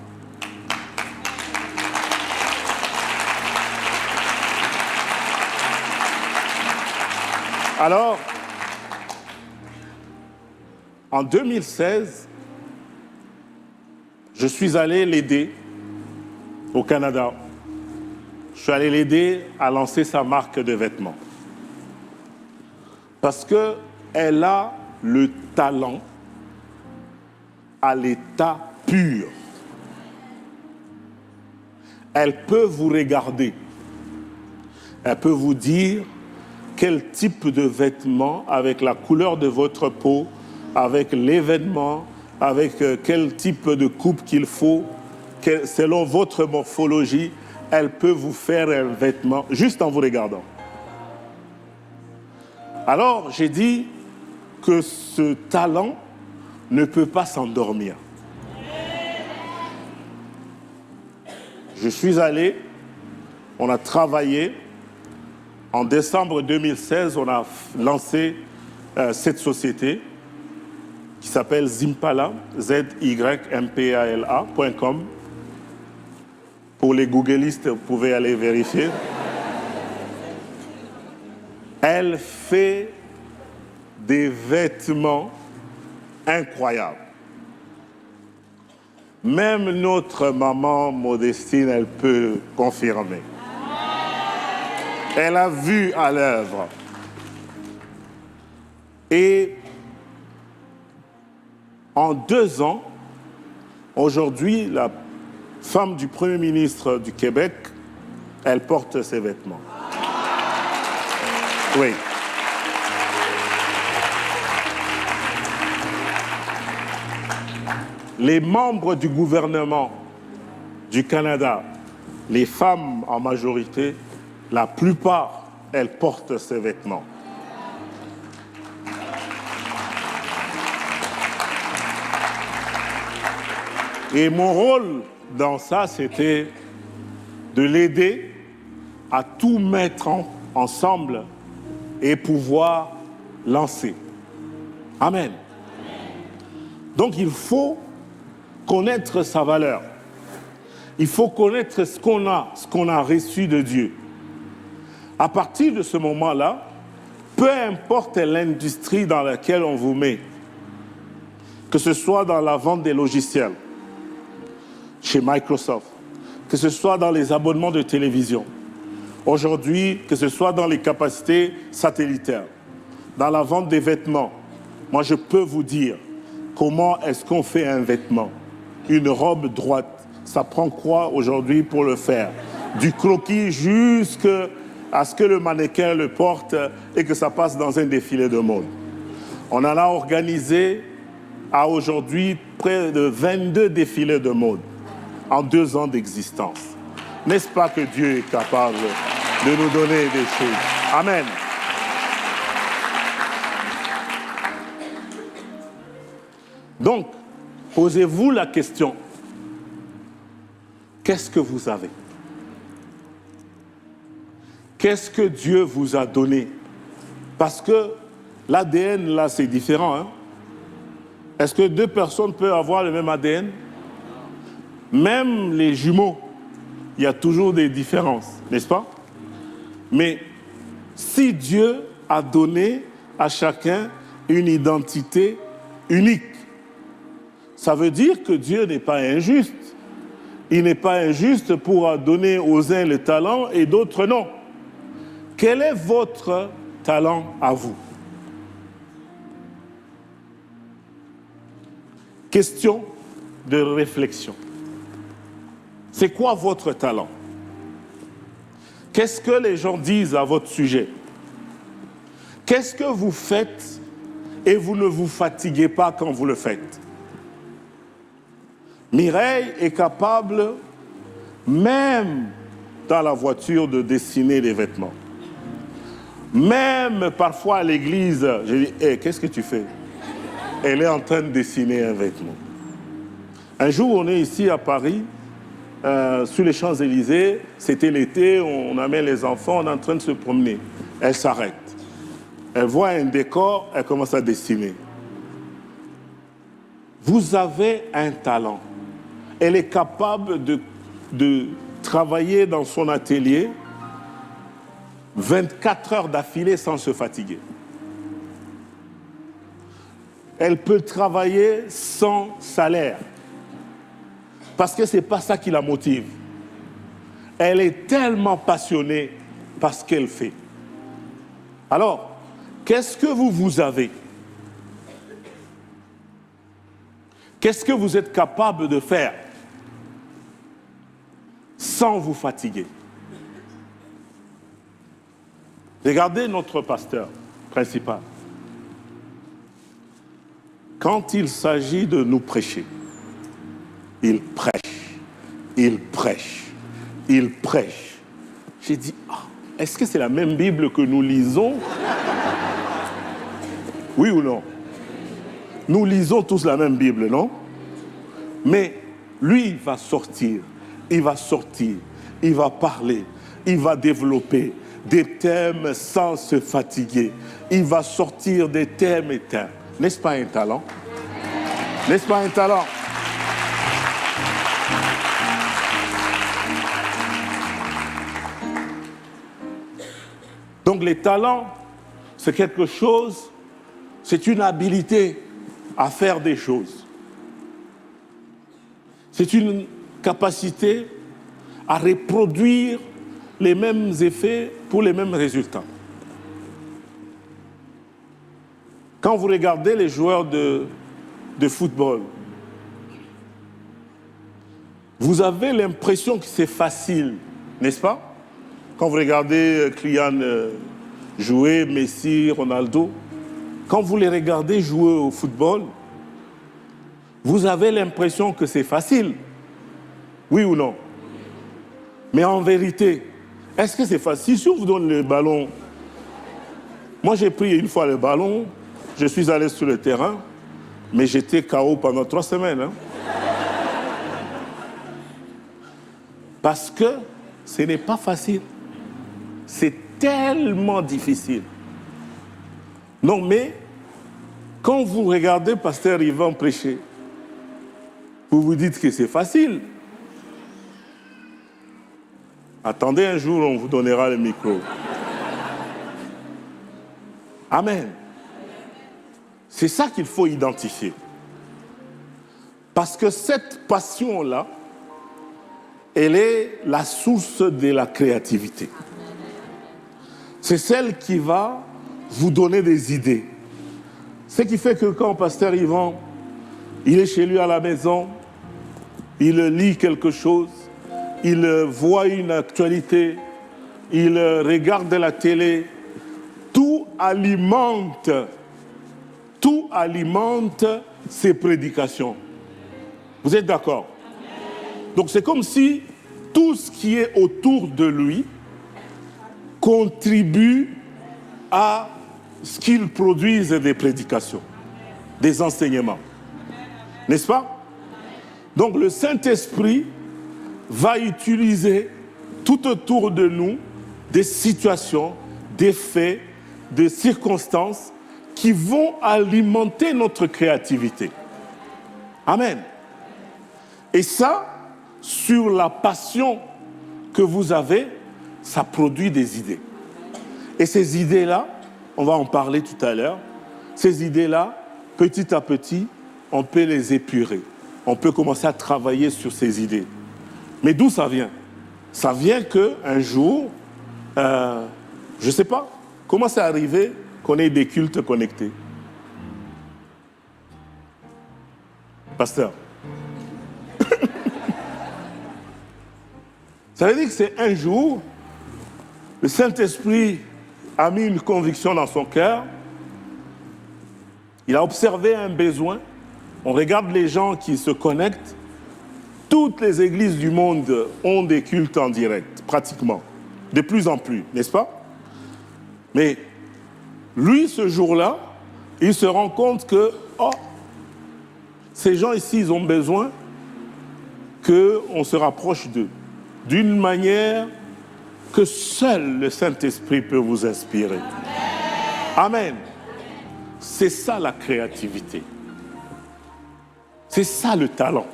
Alors, en 2016, je suis allé l'aider au Canada. Je suis allé l'aider à lancer sa marque de vêtements. Parce qu'elle a le talent à l'état pur. Elle peut vous regarder. Elle peut vous dire quel type de vêtements, avec la couleur de votre peau, avec l'événement, avec quel type de coupe qu'il faut, selon votre morphologie, elle peut vous faire un vêtement juste en vous regardant. Alors, j'ai dit que ce talent ne peut pas s'endormir. Je suis allé, on a travaillé. En décembre 2016, on a lancé cette société qui s'appelle Zimpala, ZYMPALA.com. Pour les googlistes, vous pouvez aller vérifier. Elle fait des vêtements incroyables. Même notre maman Modestine, elle peut confirmer. Elle a vu à l'œuvre. Et en 2 ans, aujourd'hui, la femme du Premier ministre du Québec, elle porte ses vêtements. Oui. Les membres du gouvernement du Canada, les femmes en majorité, la plupart, elles portent ces vêtements. Et mon rôle dans ça, c'était de l'aider à tout mettre ensemble et pouvoir lancer. Amen. Donc il faut connaître sa valeur. Il faut connaître ce qu'on a reçu de Dieu. À partir de ce moment-là, peu importe l'industrie dans laquelle on vous met, que ce soit dans la vente des logiciels, chez Microsoft, que ce soit dans les abonnements de télévision, aujourd'hui, que ce soit dans les capacités satellitaires, dans la vente des vêtements, moi je peux vous dire comment est-ce qu'on fait un vêtement. Une robe droite, ça prend quoi aujourd'hui pour le faire? Du croquis jusqu'à ce que le mannequin le porte et que ça passe dans un défilé de mode. On en a organisé à aujourd'hui près de 22 défilés de mode en 2 ans d'existence. N'est-ce pas que Dieu est capable de nous donner des choses? Amen. Donc, posez-vous la question, qu'est-ce que vous avez? Qu'est-ce que Dieu vous a donné? Parce que l'ADN, là, c'est différent. Hein? Est-ce que 2 personnes peuvent avoir le même ADN? Même les jumeaux, il y a toujours des différences, n'est-ce pas? Mais si Dieu a donné à chacun une identité unique, ça veut dire que Dieu n'est pas injuste. Il n'est pas injuste pour donner aux uns le talent et d'autres non. Quel est votre talent à vous? Question de réflexion. C'est quoi votre talent? Qu'est-ce que les gens disent à votre sujet? Qu'est-ce que vous faites et vous ne vous fatiguez pas quand vous le faites? Mireille est capable, même dans la voiture, de dessiner des vêtements. Même parfois à l'église, je dis « Hey, qu'est-ce que tu fais ?» Elle est en train de dessiner un vêtement. Un jour, on est ici à Paris, sur les Champs-Élysées, c'était l'été, on amène les enfants, on est en train de se promener. Elle s'arrête. Elle voit un décor, elle commence à dessiner. Vous avez un talent. Elle est capable de travailler dans son atelier 24 heures d'affilée sans se fatiguer. Elle peut travailler sans salaire. Parce que ce n'est pas ça qui la motive. Elle est tellement passionnée par ce qu'elle fait. Alors, qu'est-ce que vous avez? Qu'est-ce que vous êtes capable de faire sans vous fatiguer? Regardez notre pasteur principal. Quand il s'agit de nous prêcher, il prêche, il prêche, il prêche. J'ai dit, est-ce que c'est la même Bible que nous lisons? Oui ou non? Nous lisons tous la même Bible, non? Mais lui, il va sortir, il va parler, il va développer des thèmes sans se fatiguer. Il va sortir des thèmes éteints. N'est-ce pas un talent? N'est-ce pas un talent? Donc les talents, c'est quelque chose, c'est une habilité à faire des choses. C'est une capacité à reproduire les mêmes effets pour les mêmes résultats. Quand vous regardez les joueurs de football, vous avez l'impression que c'est facile, n'est-ce pas? Quand vous regardez Kylian jouer, Messi, Ronaldo, quand vous les regardez jouer au football, vous avez l'impression que c'est facile. Oui ou non? Mais en vérité, est-ce que c'est facile? Si on vous donne le ballon, moi j'ai pris une fois le ballon, je suis allé sur le terrain, mais j'étais KO pendant 3 semaines. Hein. Parce que ce n'est pas facile. C'est tellement difficile. Non, mais quand vous regardez Pasteur Yvan prêcher, vous vous dites que c'est facile. Attendez, un jour, on vous donnera le micro. Amen. C'est ça qu'il faut identifier. Parce que cette passion-là, elle est la source de la créativité. C'est celle qui va vous donner des idées. Ce qui fait que quand Pasteur Yvan, il est chez lui à la maison, il lit quelque chose, il voit une actualité, il regarde la télé, tout alimente ses prédications. Vous êtes d'accord? Donc c'est comme si tout ce qui est autour de lui contribue à ce qu'il produise des prédications, des enseignements. N'est-ce pas? Donc le Saint-Esprit va utiliser tout autour de nous des situations, des faits, des circonstances qui vont alimenter notre créativité. Amen. Et ça, sur la passion que vous avez, ça produit des idées. Et ces idées-là, on va en parler tout à l'heure, ces idées-là, petit à petit, on peut les épurer. On peut commencer à travailler sur ces idées. Mais d'où ça vient? Ça vient qu'un jour, je ne sais pas, comment c'est arrivé qu'on ait des cultes connectés? Pasteur. Ça veut dire que c'est un jour, le Saint-Esprit a mis une conviction dans son cœur, il a observé un besoin, on regarde les gens qui se connectent, toutes les églises du monde ont des cultes en direct, pratiquement, de plus en plus, n'est-ce pas? Mais lui, ce jour-là, il se rend compte que, ces gens ici, ils ont besoin qu'on se rapproche d'eux, d'une manière que seul le Saint-Esprit peut vous inspirer. Amen. C'est ça la créativité. C'est ça le talent.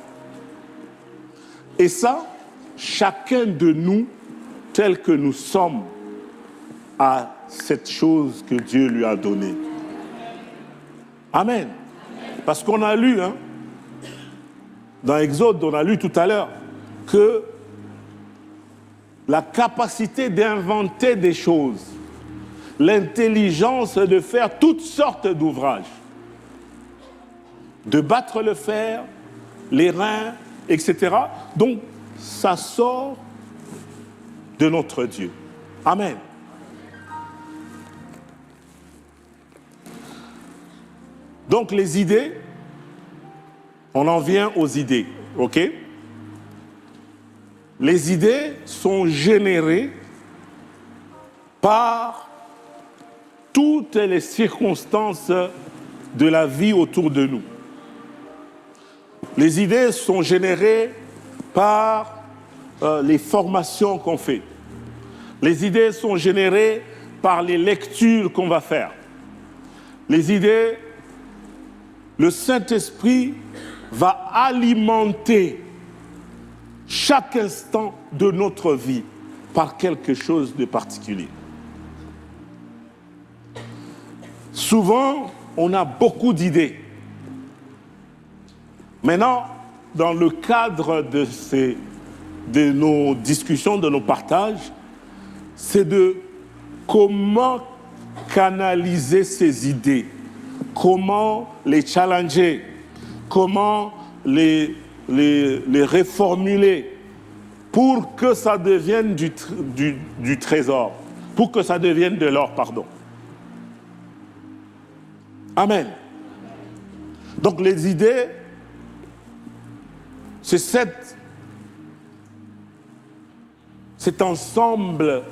Et ça, chacun de nous, tel que nous sommes, a cette chose que Dieu lui a donnée. Amen. Parce qu'on a lu, dans Exode, on a lu tout à l'heure, que la capacité d'inventer des choses, l'intelligence de faire toutes sortes d'ouvrages, de battre le fer, les reins, etc. Donc, ça sort de notre Dieu. Amen. Donc, les idées, on en vient aux idées, ok? Les idées sont générées par toutes les circonstances de la vie autour de nous. Les idées sont générées par les formations qu'on fait. Les idées sont générées par les lectures qu'on va faire. Les idées, le Saint-Esprit va alimenter chaque instant de notre vie par quelque chose de particulier. Souvent, on a beaucoup d'idées. Maintenant, dans le cadre de nos discussions, de nos partages, c'est de comment canaliser ces idées, comment les challenger, comment les reformuler pour que ça devienne du trésor, pour que ça devienne de l'or, pardon. Amen. Donc les idées, c'est cet ensemble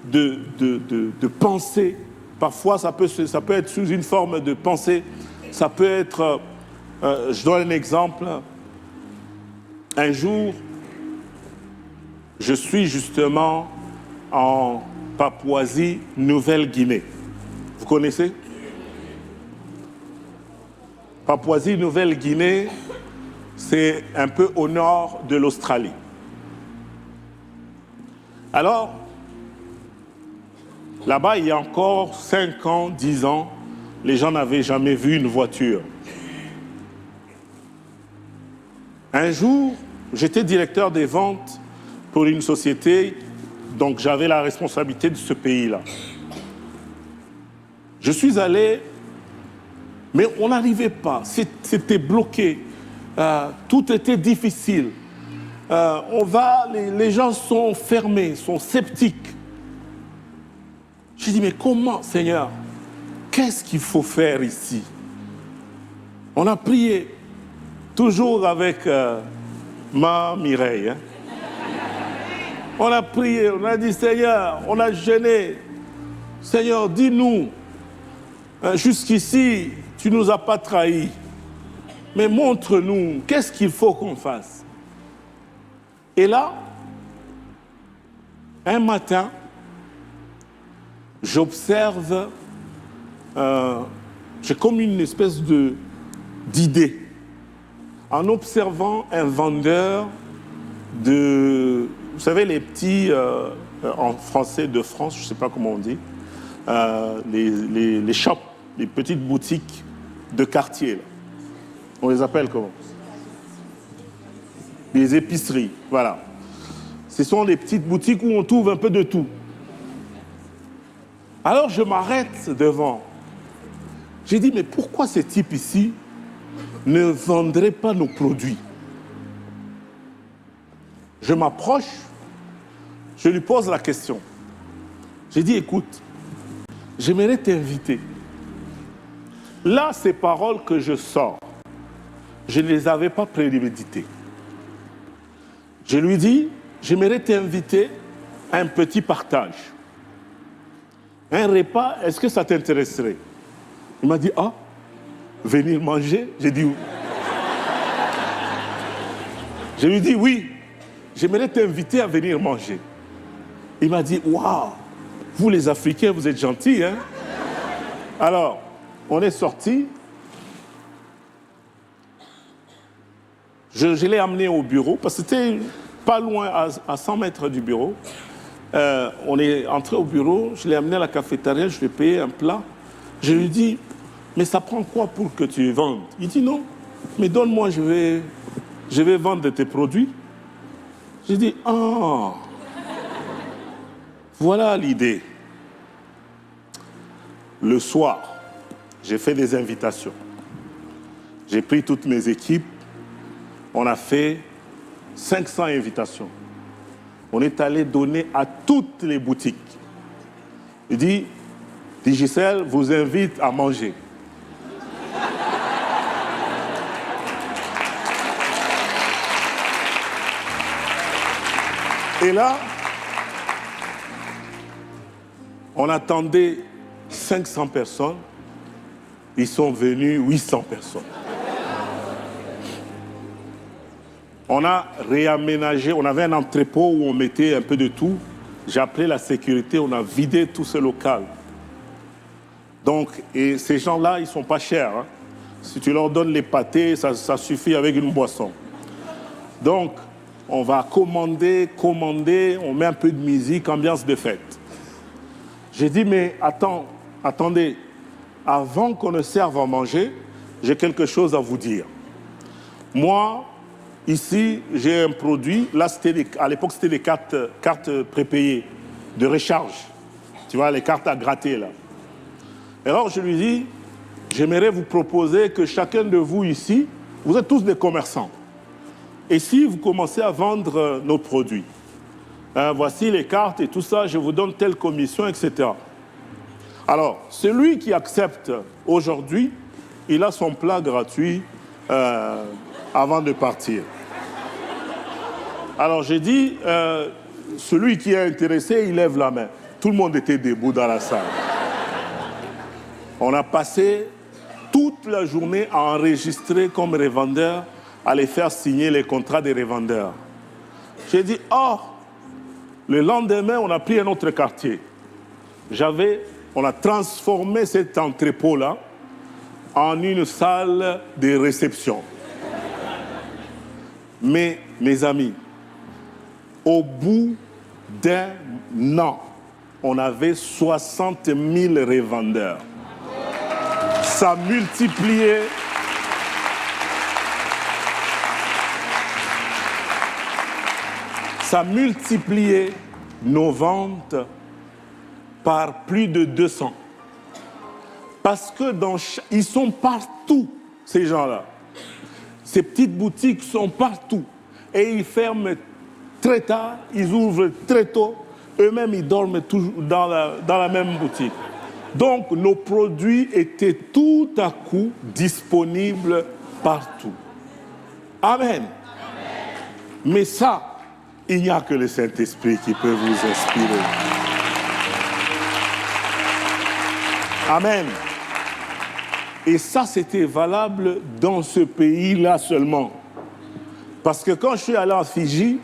de pensées. Parfois, ça peut être sous une forme de pensée. Ça peut être, je donne un exemple. Un jour, je suis justement en Papouasie-Nouvelle-Guinée. Vous connaissez? Papouasie-Nouvelle-Guinée, c'est un peu au nord de l'Australie. Alors, là-bas, il y a encore 5 ans, 10 ans, les gens n'avaient jamais vu une voiture. Un jour, j'étais directeur des ventes pour une société, donc j'avais la responsabilité de ce pays-là. Je suis allé, mais on n'arrivait pas, c'était bloqué, tout était difficile. Les gens sont fermés, sont sceptiques. J'ai dit, mais comment, Seigneur, qu'est-ce qu'il faut faire ici? On a prié, toujours avec ma Mireille. Hein. On a prié, on a dit, Seigneur, on a jeûné. Seigneur, dis-nous, jusqu'ici, tu ne nous as pas trahis. Mais montre-nous, qu'est-ce qu'il faut qu'on fasse? Et là, un matin, j'observe, j'ai comme une espèce d'idée. En observant un vendeur de, vous savez, les petits, en français de France, je ne sais pas comment on dit, les shops, les petites boutiques de quartier. Là. On les appelle comment? Les épiceries, voilà. Ce sont des petites boutiques où on trouve un peu de tout. Alors je m'arrête devant. J'ai dit, mais pourquoi ces types ici ne vendraient pas nos produits? Je m'approche, je lui pose la question. J'ai dit, écoute, j'aimerais t'inviter. Là, ces paroles que je sors, je ne les avais pas préméditées. Je lui dis, j'aimerais t'inviter à un petit partage. Un repas, est-ce que ça t'intéresserait? Il m'a dit, ah, venir manger? J'ai dit, oui. Je lui dis, oui, j'aimerais t'inviter à venir manger. Il m'a dit, waouh, vous les Africains, vous êtes gentils, hein? Alors, on est sortis. Je l'ai amené au bureau, parce que c'était pas loin, à 100 mètres du bureau. On est entré au bureau, je l'ai amené à la cafétéria, je lui ai payé un plat. Je lui ai dit, mais ça prend quoi pour que tu vendes? Il dit, non, mais donne-moi, je vais vendre tes produits. J'ai dit, ah, voilà l'idée. Le soir, j'ai fait des invitations. J'ai pris toutes mes équipes. On a fait 500 invitations. On est allé donner à toutes les boutiques. Il dit, Digicel vous invite à manger. Et là, on attendait 500 personnes. Ils sont venus 800 personnes. On a réaménagé, on avait un entrepôt où on mettait un peu de tout. J'ai appelé la sécurité, on a vidé tout ce local. Donc, et ces gens-là, ils ne sont pas chers. Hein. Si tu leur donnes les pâtés, ça suffit avec une boisson. Donc, on va commander, on met un peu de musique, ambiance de fête. J'ai dit, mais attendez, avant qu'on ne serve à manger, j'ai quelque chose à vous dire. Moi, ici, j'ai un produit, là, à l'époque, c'était des cartes prépayées. de recharge. Tu vois, les cartes à gratter là. Et alors je lui dis, j'aimerais vous proposer que chacun de vous ici, vous êtes tous des commerçants. Et si vous commencez à vendre nos produits, voici les cartes et tout ça, je vous donne telle commission, etc. Alors, celui qui accepte aujourd'hui, il a son plat gratuit avant de partir. Alors j'ai dit, celui qui est intéressé, il lève la main. Tout le monde était debout dans la salle. On a passé toute la journée à enregistrer comme revendeur, à les faire signer les contrats des revendeurs. J'ai dit, le lendemain, on a pris un autre quartier. On a transformé cet entrepôt-là en une salle de réception. Mais, mes amis, au bout d'un an, on avait 60 000 revendeurs. Ça multipliait. Ça multipliait nos ventes par plus de 200. Parce que ils sont partout, ces gens-là. Ces petites boutiques sont partout. Et ils ferment très tard, ils ouvrent très tôt. Eux-mêmes, ils dorment toujours dans la même boutique. Donc, nos produits étaient tout à coup disponibles partout. Amen. Amen. Mais ça, il n'y a que le Saint-Esprit qui peut vous inspirer. Amen. Et ça, c'était valable dans ce pays-là seulement. Parce que quand je suis allé en Fidji,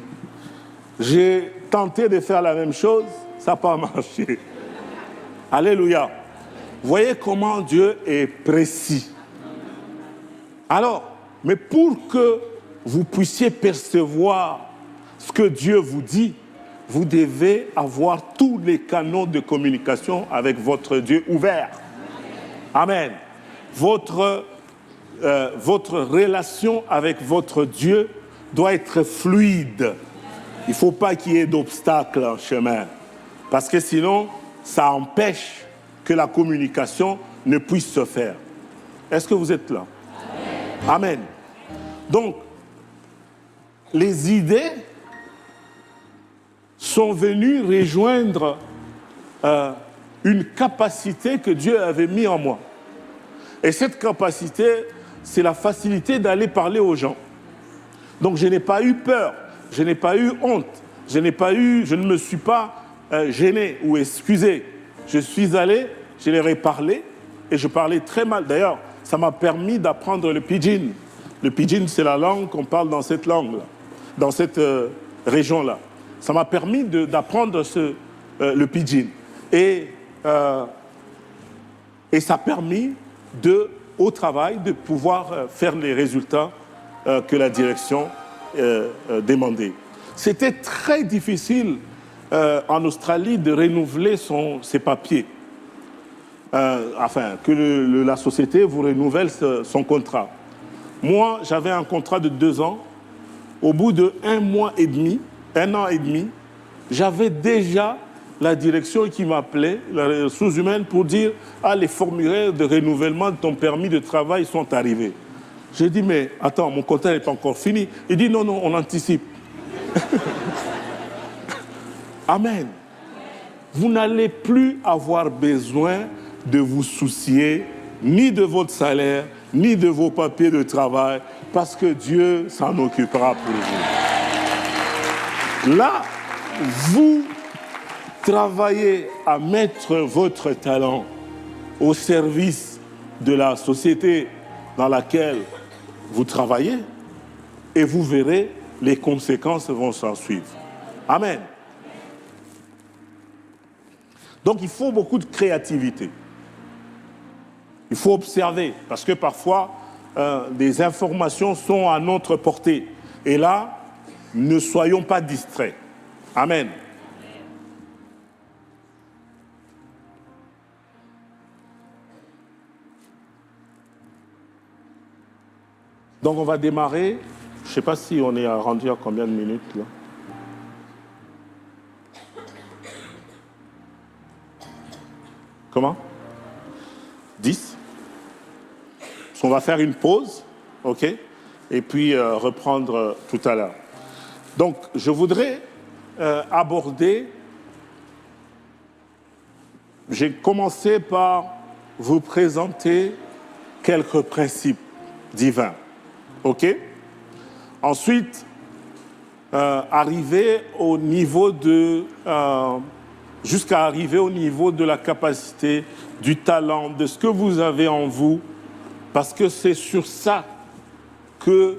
j'ai tenté de faire la même chose, ça n'a pas marché. Alléluia. Voyez comment Dieu est précis. Alors, mais pour que vous puissiez percevoir ce que Dieu vous dit, vous devez avoir tous les canaux de communication avec votre Dieu ouverts. Amen. Votre relation avec votre Dieu doit être fluide. Il ne faut pas qu'il y ait d'obstacles en chemin. Parce que sinon, ça empêche que la communication ne puisse se faire. Est-ce que vous êtes là? Amen. Amen. Donc, les idées sont venues rejoindre une capacité que Dieu avait mise en moi. Et cette capacité, c'est la facilité d'aller parler aux gens. Donc, je n'ai pas eu peur, je n'ai pas eu honte, je ne me suis pas gêné ou excusé. Je suis allé, je leur ai parlé, et je parlais très mal. D'ailleurs, ça m'a permis d'apprendre le pidgin. Le pidgin, c'est la langue qu'on parle dans cette langue-là, dans cette région-là. Ça m'a permis d'apprendre le pidgin. Et ça a permis, au travail, de pouvoir faire les résultats que la direction demandait. C'était très difficile en Australie de renouveler ses papiers. Que la société vous renouvelle son contrat. Moi, j'avais un contrat de 2 ans. Au bout de 1 an et demi, j'avais déjà la direction qui m'appelait, la ressources humaines, pour dire « Ah, les formulaires de renouvellement de ton permis de travail sont arrivés. » J'ai dit « Mais attends, mon contrat n'est pas encore fini. » Il dit « Non, on anticipe. » Amen. Vous n'allez plus avoir besoin de vous soucier ni de votre salaire, ni de vos papiers de travail, parce que Dieu s'en occupera pour vous. Là, vous travaillez à mettre votre talent au service de la société dans laquelle vous travaillez, et vous verrez, les conséquences vont s'en suivre. Amen. Donc, il faut beaucoup de créativité. Il faut observer, parce que parfois, des informations sont à notre portée. Et là, ne soyons pas distraits. Amen. Donc, on va démarrer. Je ne sais pas si on est rendu à combien de minutes, là. Comment? 10. On va faire une pause, ok? Et puis reprendre tout à l'heure. Donc, je voudrais aborder... J'ai commencé par vous présenter quelques principes divins, ok? Ensuite, arriver au niveau de... jusqu'à arriver au niveau de la capacité, du talent, de ce que vous avez en vous, parce que c'est sur ça que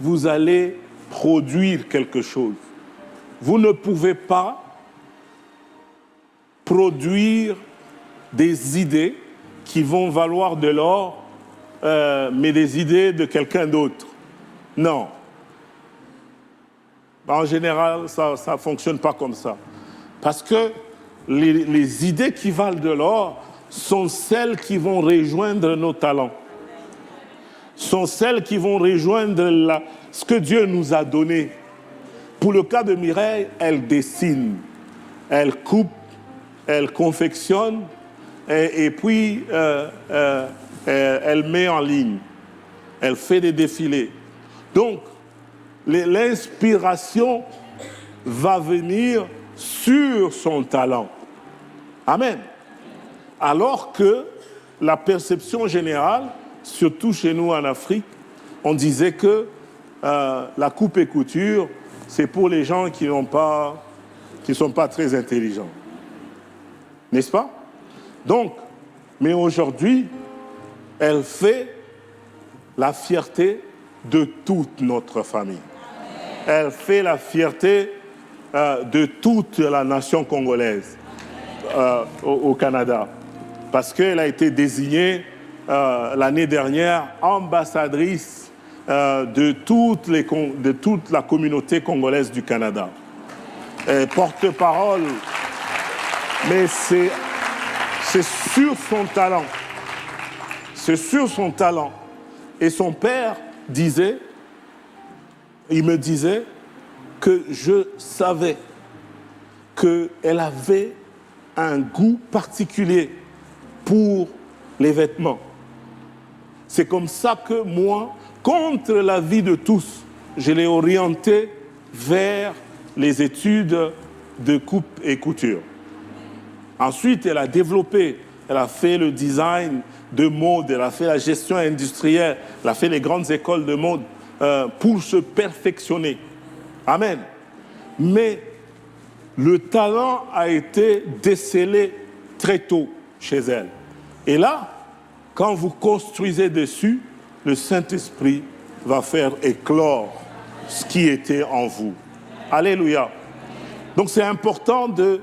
vous allez produire quelque chose. Vous ne pouvez pas produire des idées qui vont valoir de l'or, mais des idées de quelqu'un d'autre. Non. En général, ça ne fonctionne pas comme ça. Parce que les idées qui valent de l'or sont celles qui vont rejoindre nos talents. Sont celles qui vont rejoindre ce que Dieu nous a donné. Pour le cas de Mireille, elle dessine, elle coupe, elle confectionne et puis elle met en ligne. Elle fait des défilés. Donc, l'inspiration va venir sur son talent. Amen. Alors que la perception générale, surtout chez nous en Afrique, on disait que la coupe et couture, c'est pour les gens qui ne sont pas très intelligents. N'est-ce pas? Donc, mais aujourd'hui, elle fait la fierté de toute notre famille. Elle fait la fierté de toute la nation congolaise au Canada. Parce qu'elle a été désignée l'année dernière ambassadrice de toute la communauté congolaise du Canada. Porte-parole, mais c'est sur son talent. C'est sur son talent. Et son père il me disait que je savais qu'elle avait un goût particulier pour les vêtements. C'est comme ça que moi, contre l'avis de tous, je l'ai orientée vers les études de coupe et couture. Ensuite, elle a développé, elle a fait le design de mode, elle a fait la gestion industrielle, elle a fait les grandes écoles de mode pour se perfectionner. Amen. Mais le talent a été décelé très tôt chez elle. Et là, quand vous construisez dessus, le Saint-Esprit va faire éclore ce qui était en vous. Alléluia. Donc c'est important de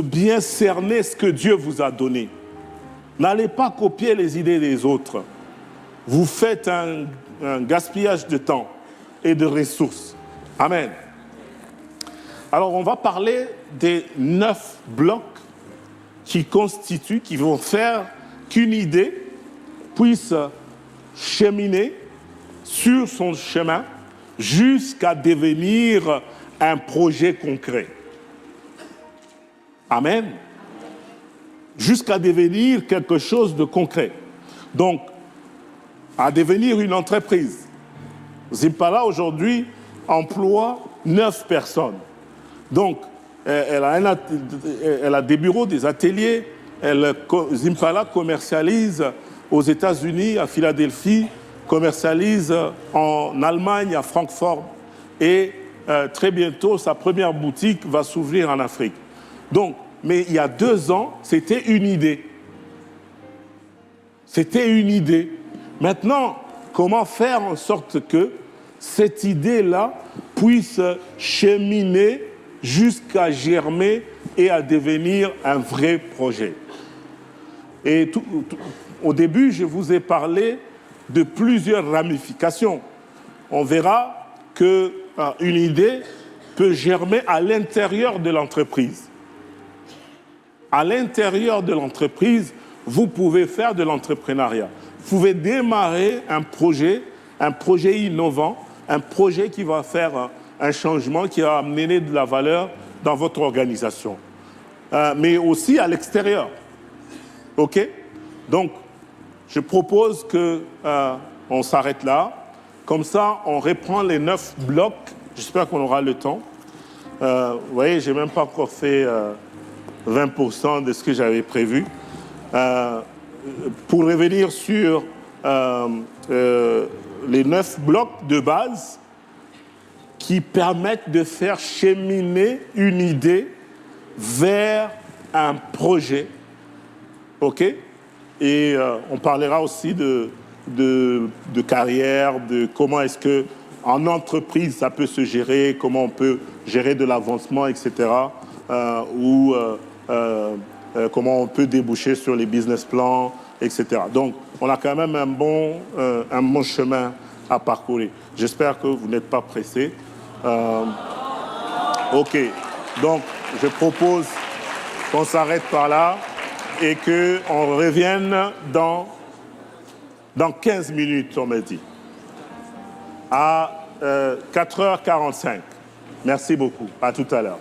bien cerner ce que Dieu vous a donné. N'allez pas copier les idées des autres. Vous faites un gaspillage de temps et de ressources. Amen. Alors on va parler des 9 blocs qui vont faire qu'une idée puisse cheminer sur son chemin jusqu'à devenir un projet concret. Amen. Jusqu'à devenir quelque chose de concret. Donc, à devenir une entreprise. Zimpala, aujourd'hui, emploie 9 personnes. Donc, elle a des bureaux, des ateliers. Zimpala commercialise aux États-Unis, à Philadelphie, commercialise en Allemagne, à Francfort. Et très bientôt, sa première boutique va s'ouvrir en Afrique. Donc, mais il y a 2 ans, c'était une idée. C'était une idée. Maintenant, comment faire en sorte que cette idée-là puisse cheminer jusqu'à germer et à devenir un vrai projet? Et au début, je vous ai parlé de plusieurs ramifications. On verra qu'une idée peut germer à l'intérieur de l'entreprise. À l'intérieur de l'entreprise, vous pouvez faire de l'entrepreneuriat. Vous pouvez démarrer un projet innovant, un projet qui va faire un changement, qui va amener de la valeur dans votre organisation. Mais aussi à l'extérieur. OK? Donc, je propose qu'on s'arrête là. Comme ça, on reprend les 9 blocs. J'espère qu'on aura le temps. Vous voyez, je n'ai même pas encore fait 20% de ce que j'avais prévu. Pour revenir sur les 9 blocs de base qui permettent de faire cheminer une idée vers un projet. OK? Et on parlera aussi de carrière, de comment est-ce qu'en entreprise, ça peut se gérer, comment on peut gérer de l'avancement, etc. Ou comment on peut déboucher sur les business plans, etc. Donc, on a quand même un bon chemin à parcourir. J'espère que vous n'êtes pas pressés. OK. Donc, je propose qu'on s'arrête par là et qu'on revienne dans 15 minutes, on m'a dit, à 4h45. Merci beaucoup. À tout à l'heure.